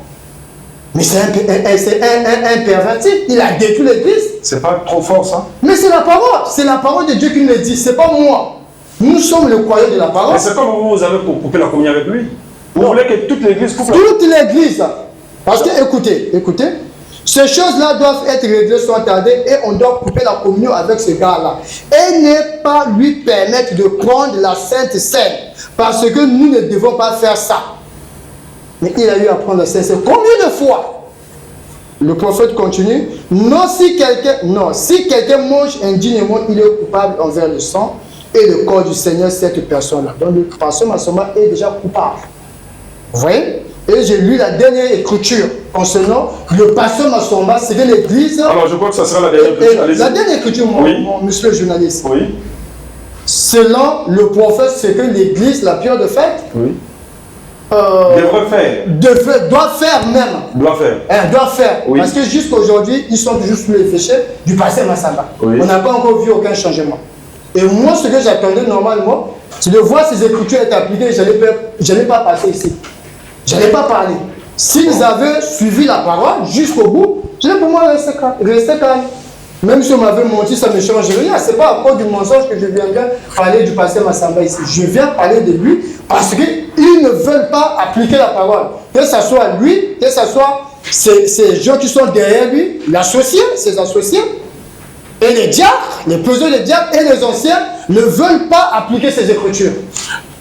Speaker 2: Mais c'est un perverti. Il a détruit l'église.
Speaker 1: C'est pas trop fort ça?
Speaker 2: Mais c'est la parole. C'est la parole de Dieu qui nous le dit. C'est pas moi. Nous sommes le croyant de la parole.
Speaker 1: Mais c'est comme vous avez pour couper la communion avec lui? Vous voulez que toute l'église coupe la
Speaker 2: communion? Toute l'église. Parce que, écoutez, ces choses-là doivent être réglées sans tarder et on doit couper la communion avec ce gars-là. Et ne pas lui permettre de prendre la Sainte Seine. Parce que nous ne devons pas faire ça. Mais il a eu à prendre la Sainte Seine. Combien de fois? Le prophète continue. Si quelqu'un mange indignement, il est coupable envers le sang et le corps du Seigneur, cette personne-là. Donc le pasteur Massamba est déjà coupable. Vous voyez? Et j'ai lu la dernière écriture concernant le pasteur Massamba, c'est que l'église.
Speaker 1: Alors, je crois que ça sera la dernière écriture. Allez-y.
Speaker 2: La dernière écriture, monsieur le journaliste.
Speaker 1: Oui.
Speaker 2: Selon le prophète, c'est que l'église, la pierre de fête,
Speaker 1: devrait faire.
Speaker 2: Doit faire même.
Speaker 1: Doit faire.
Speaker 2: Doit faire.
Speaker 1: Oui.
Speaker 2: Parce que jusqu'à aujourd'hui, ils sont toujours sous les péchés du pasteur Massamba.
Speaker 1: Oui.
Speaker 2: On n'a pas encore vu aucun changement. Et moi, ce que j'attendais normalement, c'est de voir ces écritures être appliquées. Je n'allais pas passer ici. Je n'allais pas parler. S'ils avaient suivi la parole jusqu'au bout, je vais pour moi rester calme. Même si on m'avait menti, ça ne me change rien. Ce n'est pas à cause du mensonge que je viendrai parler du pasteur Massamba ici. Je viens parler de lui parce qu'ils ne veulent pas appliquer la parole. Que ce soit lui, que ce soit ces gens qui sont derrière lui, ses associés, et les diacres, les peseurs des diacres et les anciens ne veulent pas appliquer ces écritures.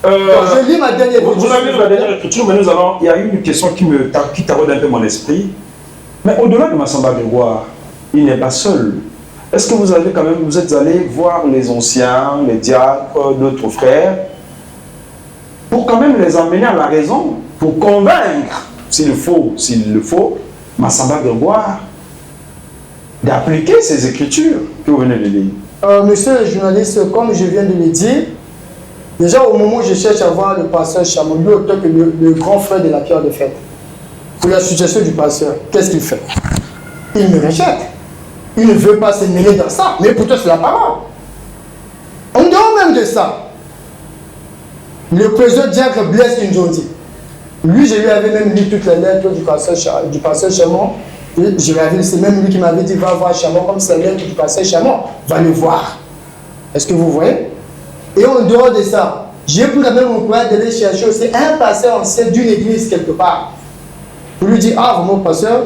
Speaker 2: Je lis ma dernière écriture.
Speaker 1: Vous avez lu la dernière écriture, mais il y a eu une question qui taraude un peu mon esprit. Mais au-delà de Massamba Grégoire, il n'est pas seul. Est-ce que vous êtes allé voir les anciens, les diacres, d'autres frères, pour quand même les emmener à la raison, pour convaincre, s'il le faut, Massamba Grégoire, d'appliquer ces écritures que vous venez de lire?
Speaker 2: Monsieur le journaliste, comme je viens de le dire, déjà au moment où je cherche à voir le pasteur Chamon, le grand frère de la pierre de fête, pour la suggestion du pasteur, qu'est-ce qu'il fait? Il me rejette. Il ne veut pas se mêler dans ça, mais pourtant c'est la parole. En dehors même de ça, le président diacre Blaise Kinjondi, lui, je lui avais même lu toutes les lettres du pasteur Chamon. C'est même lui qui m'avait dit va voir Chamon, comme c'est la lettre du pasteur Chamon, va le voir. Est-ce que vous voyez? Et en dehors de ça, j'ai pris quand même mon courage d'aller chercher aussi un pasteur ancien d'une église quelque part. Pour lui dire, ah, mon pasteur,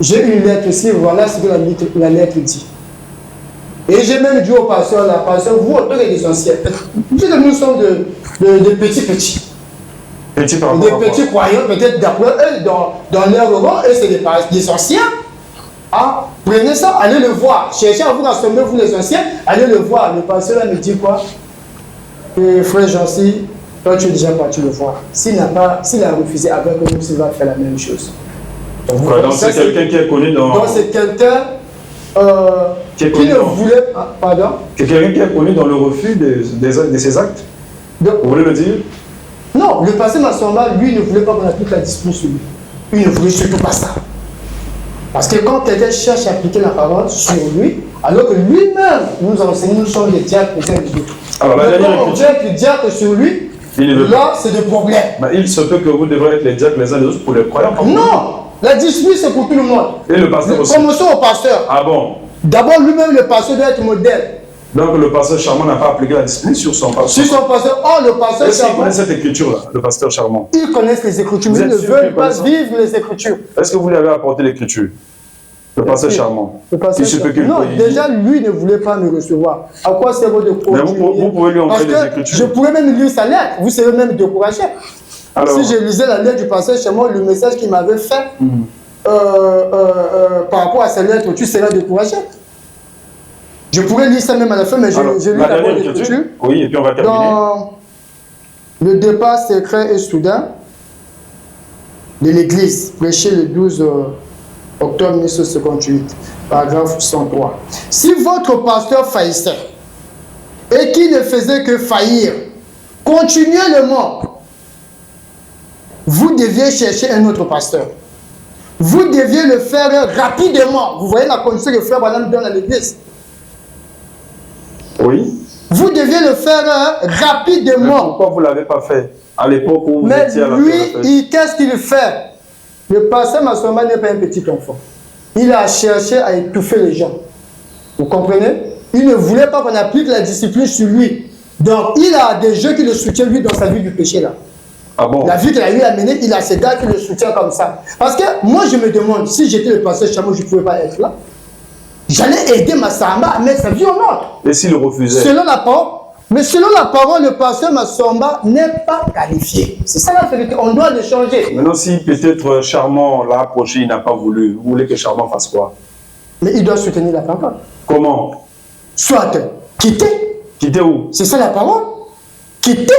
Speaker 2: j'ai une lettre ici, voilà ce que la lettre dit. Et j'ai même dit au pasteur, vous, autant que des anciens, nous sommes de petits. Des petits croyants, peut-être d'après eux, dans leur rang, eux, c'est des anciens. Ah, prenez ça, allez le voir. Cherchez à vous rassembler, vous les anciens, allez le voir. Le pasteur là me dit quoi? Frère Jancy, toi tu es déjà parti le voir. S'il a refusé avec nous, il va faire la même chose.
Speaker 1: Donc c'est quelqu'un qui est connu dans...
Speaker 2: Donc c'est quelqu'un qui ne voulait pas... Pardon? C'est
Speaker 1: quelqu'un qui est connu dans le refus de ses actes? Vous voulez le dire?
Speaker 2: Non, le pasteur Massamba, lui, ne voulait pas qu'on applique la discipline sur lui. Il ne voulait surtout pas ça. Parce que quand quelqu'un cherche à appliquer la parole sur lui, alors que lui-même nous enseigne, nous sommes des diacres les uns les autres. Alors la dernière écriture, on dit diacre sur lui, là c'est des problèmes.
Speaker 1: Il se peut que vous devrez être les diacres les uns les autres pour les croyants.
Speaker 2: Non, la discipline c'est pour tout le monde.
Speaker 1: Et le pasteur aussi.
Speaker 2: Commençons au pasteur.
Speaker 1: Ah bon?
Speaker 2: D'abord lui-même le pasteur doit être modèle.
Speaker 1: Donc le pasteur Charmant n'a pas appliqué la discipline sur son pasteur.
Speaker 2: Sur son pasteur. Oh, le pasteur
Speaker 1: Charmant. Est-ce qu'il connaît cette écriture-là, le pasteur Charmant?
Speaker 2: Ils connaissent les écritures, mais ils ne veulent pas vivre les écritures.
Speaker 1: Est-ce que vous lui avez apporté l'écriture? Le pasteur Charmant.
Speaker 2: Non, déjà lui ne voulait pas me recevoir. À quoi sert de
Speaker 1: continuer? Mais vous pouvez lui envoyer les écritures.
Speaker 2: Je pourrais même lire sa lettre. Vous serez même découragé. Alors, si je lisais la lettre du pasteur Charmant, le message qu'il m'avait fait par rapport à sa lettre, tu serais découragé. Je pourrais lire ça même à la fin, mais je lis d'abord l'écriture.
Speaker 1: Oui, et puis on va terminer.
Speaker 2: Dans le départ secret et soudain de l'Église, prêché le 12 octobre 1958, paragraphe 103. Si votre pasteur faillissait et qui ne faisait que faillir continuellement, vous deviez chercher un autre pasteur. Vous deviez le faire rapidement. Vous voyez la condition que Frère Branham donne à l'Église.
Speaker 1: Oui.
Speaker 2: Vous deviez le faire rapidement.
Speaker 1: Mais pourquoi vous ne l'avez pas fait à l'époque où vous étiez à la
Speaker 2: lui, qu'est-ce qu'il fait? Le pasteur Massamba n'est pas un petit enfant. Il a cherché à étouffer les gens. Vous comprenez? Il ne voulait pas qu'on applique la discipline sur lui. Donc, il a des gens qui le soutiennent, lui, dans sa vie du péché, là.
Speaker 1: Ah bon?
Speaker 2: La vie qu'il a eu à mener, il a ces gars qui le soutiennent comme ça. Parce que moi, je me demande, si j'étais le pasteur Chamon, je ne pouvais pas être là. J'allais aider Massamba à mettre sa vie en ordre.
Speaker 1: Et s'il refusait?
Speaker 2: Selon la parole. Mais selon la parole, le pasteur Massamba n'est pas qualifié. C'est ça la vérité. On doit le changer.
Speaker 1: Maintenant, si peut-être Charmant l'a approché, il n'a pas voulu, vous voulez que Charmant fasse quoi?
Speaker 2: Mais il doit soutenir la parole.
Speaker 1: Comment?
Speaker 2: Soit quitter.
Speaker 1: Quitter où?
Speaker 2: C'est ça la parole. Quitter.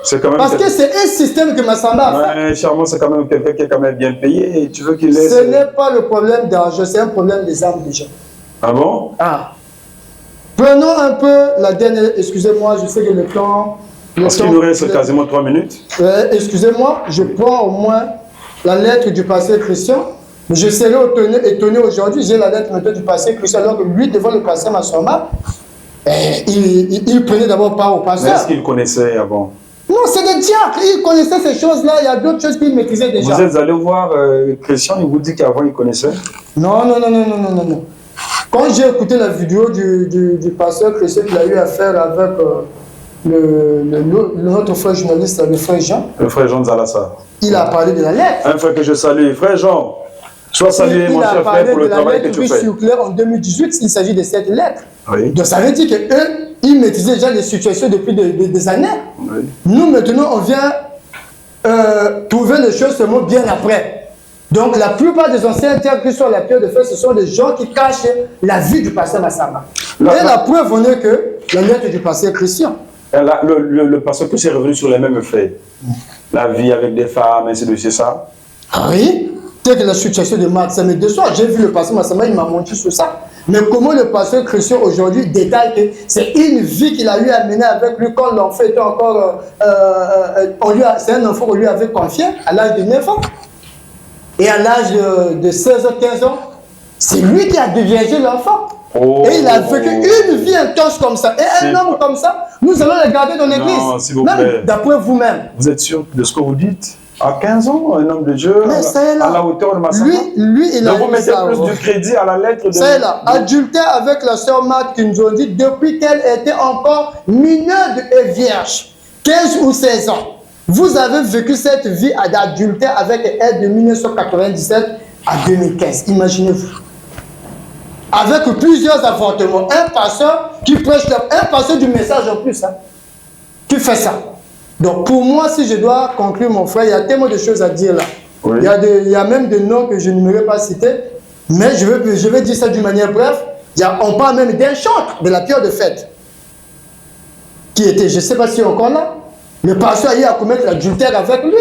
Speaker 1: C'est quand même
Speaker 2: Parce que c'est un système que Massamba a fait.
Speaker 1: Ouais, Charmant, c'est quand même quelqu'un qui est quand même bien payé. Et tu veux qu'il laisse...
Speaker 2: Ce n'est pas le problème d'argent, c'est un problème des armes déjà.
Speaker 1: Ah bon?
Speaker 2: Ah. Prenons un peu la dernière... Excusez-moi, je sais que le temps...
Speaker 1: Parce qu'il nous reste quasiment 3 minutes.
Speaker 2: Excusez-moi, je prends au moins la lettre du pasteur Christian. Je serais étonné aujourd'hui, j'ai la lettre maintenant du pasteur Christian, alors que lui, devant le pasteur Massamba, il prenait d'abord part au pasteur.
Speaker 1: Mais est-ce qu'il connaissait avant?
Speaker 2: Non, c'est des diacres, il connaissait ces choses-là, il y a d'autres choses qu'il maîtrisait déjà.
Speaker 1: Vous êtes allé voir Christian, il vous dit qu'avant il connaissait?
Speaker 2: Non. Quand j'ai écouté la vidéo du pasteur Christian qu'il a eu à faire avec notre frère journaliste, le frère Jean.
Speaker 1: Le frère Jean Zalassar.
Speaker 2: Il a parlé de la lettre.
Speaker 1: Un frère que je salue, frère Jean. Sois salué, mon cher frère, pour le travail que tu fais.
Speaker 2: Circulaire en 2018, il s'agit de cette lettre.
Speaker 1: Oui.
Speaker 2: Donc ça veut dire qu'eux, ils maîtrisaient déjà les situations depuis des années.
Speaker 1: Oui.
Speaker 2: Nous, maintenant, on vient trouver les choses seulement bien après. Donc la plupart des anciens terres qui sont à la pierre de feu, ce sont des gens qui cachent la vie du pasteur Massamba. Et la preuve en est que la lettre du pasteur Christian.
Speaker 1: Le pasteur que c'est revenu sur les mêmes faits. La vie avec des femmes, ainsi de suite, ça.
Speaker 2: Oui, tel que la situation de Marc Samet de soir. J'ai vu le pasteur Massamba, il m'a menti sur ça. Mais comment le pasteur Christian aujourd'hui détaille que c'est une vie qu'il a eu à mener avec lui quand l'enfant était encore... c'est un enfant qu'on lui avait confié à l'âge de 9 ans. Et à l'âge de 16 ans, 15 ans, c'est lui qui a déviégé l'enfant.
Speaker 1: Oh.
Speaker 2: Et il a vécu une vie intense comme ça. Et un homme comme ça, nous allons le garder dans l'église.
Speaker 1: Non, s'il vous plaît.
Speaker 2: Même d'après vous-même.
Speaker 1: Vous êtes sûr de ce que vous dites? À 15 ans, un homme de Dieu, à la hauteur de Massamba.
Speaker 2: Lui, il a
Speaker 1: donc vous mettez plus du crédit à la lettre de...
Speaker 2: Ça est là. Adultère avec la sœur Marthe qui nous ont dit depuis qu'elle était encore mineure et vierge, 15 ou 16 ans. Vous avez vécu cette vie d'adultère avec elle de 1997 à 2015. Imaginez-vous. Avec plusieurs avortements. Un pasteur qui prêche, un pasteur du message en plus, hein, qui fait ça. Donc pour moi, si je dois conclure mon frère, il y a tellement de choses à dire là. Oui. Il y a même des noms que je n'aimerais pas citer, mais je vais dire ça d'une manière brève. On parle même d'un chantre de la pierre de fête, qui était, je ne sais pas si encore là, le pasteur a eu à commettre l'adultère avec lui.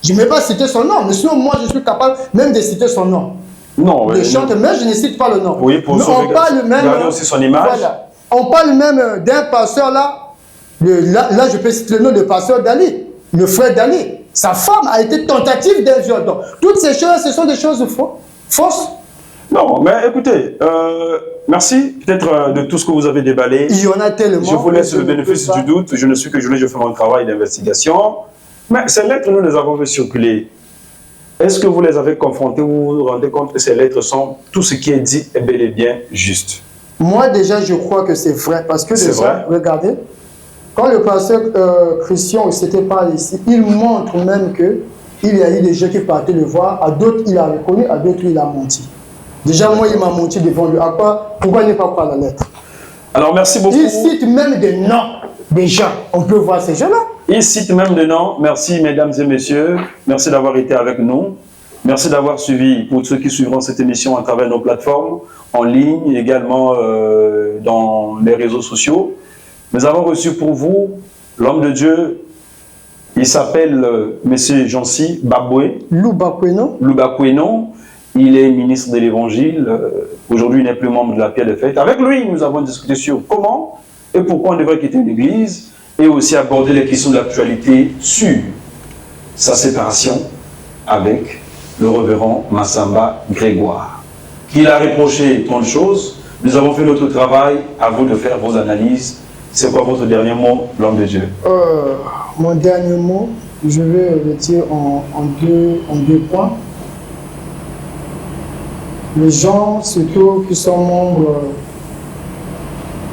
Speaker 2: Je ne vais pas citer son nom, mais sinon moi je suis capable même de citer son nom.
Speaker 1: Non,
Speaker 2: le chantre, mais je ne cite pas le nom.
Speaker 1: Oui, pour
Speaker 2: mais on parle même,
Speaker 1: aussi son image.
Speaker 2: Voilà, on parle même d'un pasteur là. Là, je peux citer le nom de pasteur Dali, le frère Dali. Sa femme a été tentative d'un viol. Donc, toutes ces choses, ce sont des choses fausses.
Speaker 1: Non, mais écoutez, merci peut-être de tout ce que vous avez déballé.
Speaker 2: Il y en a tellement.
Speaker 1: Je vous laisse le bénéfice du doute. Je ne suis que journaliste, je fais mon travail d'investigation. Mais ces lettres, nous les avons fait circuler. Est-ce que vous les avez confrontées, vous vous rendez compte que ces lettres sont, tout ce qui est dit est bel et bien juste?
Speaker 2: Moi, déjà, je crois que c'est vrai. Parce que déjà, regardez, quand le pasteur Christian s'était parlé ici, il montre même qu'il y a eu des gens qui partaient le voir, à d'autres il a reconnu, à d'autres il a menti. Déjà, moi, il m'a menti devant lui. Pourquoi ne pas prendre la lettre?
Speaker 1: Alors, merci beaucoup.
Speaker 2: Il cite même des noms des gens. On peut voir ces gens-là.
Speaker 1: Il cite même des noms. Merci, mesdames et messieurs. Merci d'avoir été avec nous. Merci d'avoir suivi, pour ceux qui suivront cette émission à travers nos plateformes, en ligne, également dans les réseaux sociaux. Nous avons reçu pour vous l'homme de Dieu. Il s'appelle M. Jancy Baboué. Loubakweno. Il est ministre de l'Évangile. Aujourd'hui, il n'est plus membre de la pierre de fête. Avec lui, nous avons discuté sur comment et pourquoi on devrait quitter l'Église et aussi aborder les questions d'actualité sur sa séparation avec le révérend Massamba Grégoire. Qu'il a reproché tant de choses. Nous avons fait notre travail. À vous de faire vos analyses. C'est quoi votre dernier mot, l'homme de Dieu?
Speaker 2: Mon dernier mot, je vais le dire en deux points. Les gens, surtout qui sont membres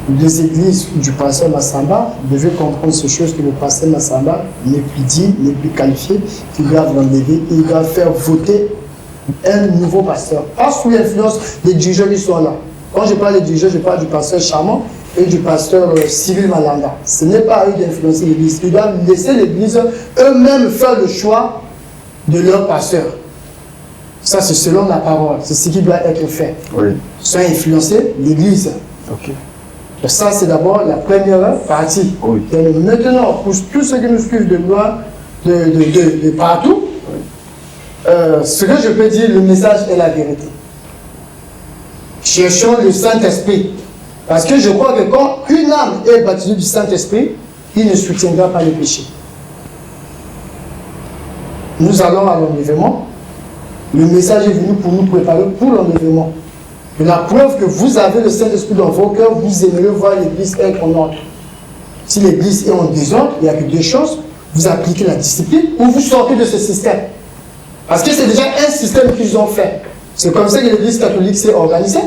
Speaker 2: des églises du pasteur Massamba, devaient comprendre ces choses que le pasteur Massamba n'est plus dit, n'est plus qualifié, qu'il doit l'enlever, il doit faire voter un nouveau pasteur. Pas sous l'influence des dirigeants qui sont là. Quand je parle des dirigeants, je parle du pasteur Chamon et du pasteur Cyril Malanda. Ce n'est pas à eux d'influencer l'église. Ils doivent laisser l'église eux-mêmes faire le choix de leur pasteur. Ça, c'est selon la parole. C'est ce qui doit être fait.
Speaker 1: Oui.
Speaker 2: Sans influencer l'église.
Speaker 1: Ok.
Speaker 2: Ça, c'est d'abord la première partie.
Speaker 1: Oui.
Speaker 2: Et maintenant, pour tous ceux qui nous suivent de loin, de partout, ce que je peux dire, le message est la vérité. Cherchons le Saint-Esprit. Parce que je crois que quand une âme est baptisée du Saint-Esprit, il ne soutiendra pas le péché. Nous allons à l'enlèvement. Le message est venu pour nous préparer pour l'enlèvement. Et la preuve que vous avez le Saint-Esprit dans vos cœurs, vous aimeriez voir l'Église être en ordre. Si l'Église est en désordre, il n'y a que deux choses. Vous appliquez la discipline ou vous sortez de ce système. Parce que c'est déjà un système qu'ils ont fait. C'est comme ça que l'Église catholique s'est organisée.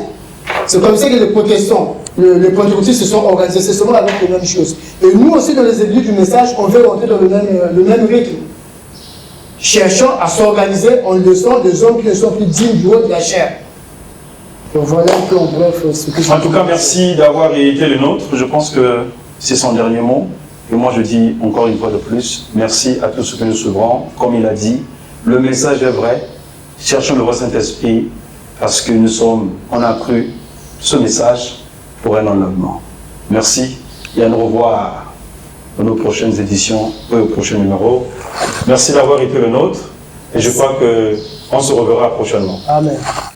Speaker 2: C'est comme ça que les protestants, les pentecôtistes se sont organisés. C'est seulement avec les mêmes choses. Et nous aussi, dans les églises du message, on veut rentrer dans le même rythme. Cherchant à s'organiser en laissant des hommes qui ne sont plus dignes du haut de la chair. Donc voilà un peu en bref ce que je...
Speaker 1: En tout cas, merci d'avoir été le nôtre. Je pense que c'est son dernier mot. Et moi, je dis encore une fois de plus, merci à tous ceux que nous suivrons. Comme il a dit, le message est vrai. Cherchons le roi Saint-Esprit parce que on a cru ce message pour un enlèvement. Merci et à nous revoir dans nos prochaines éditions et au prochain numéro. Merci d'avoir été le nôtre et je crois qu'on se reverra prochainement.
Speaker 2: Amen.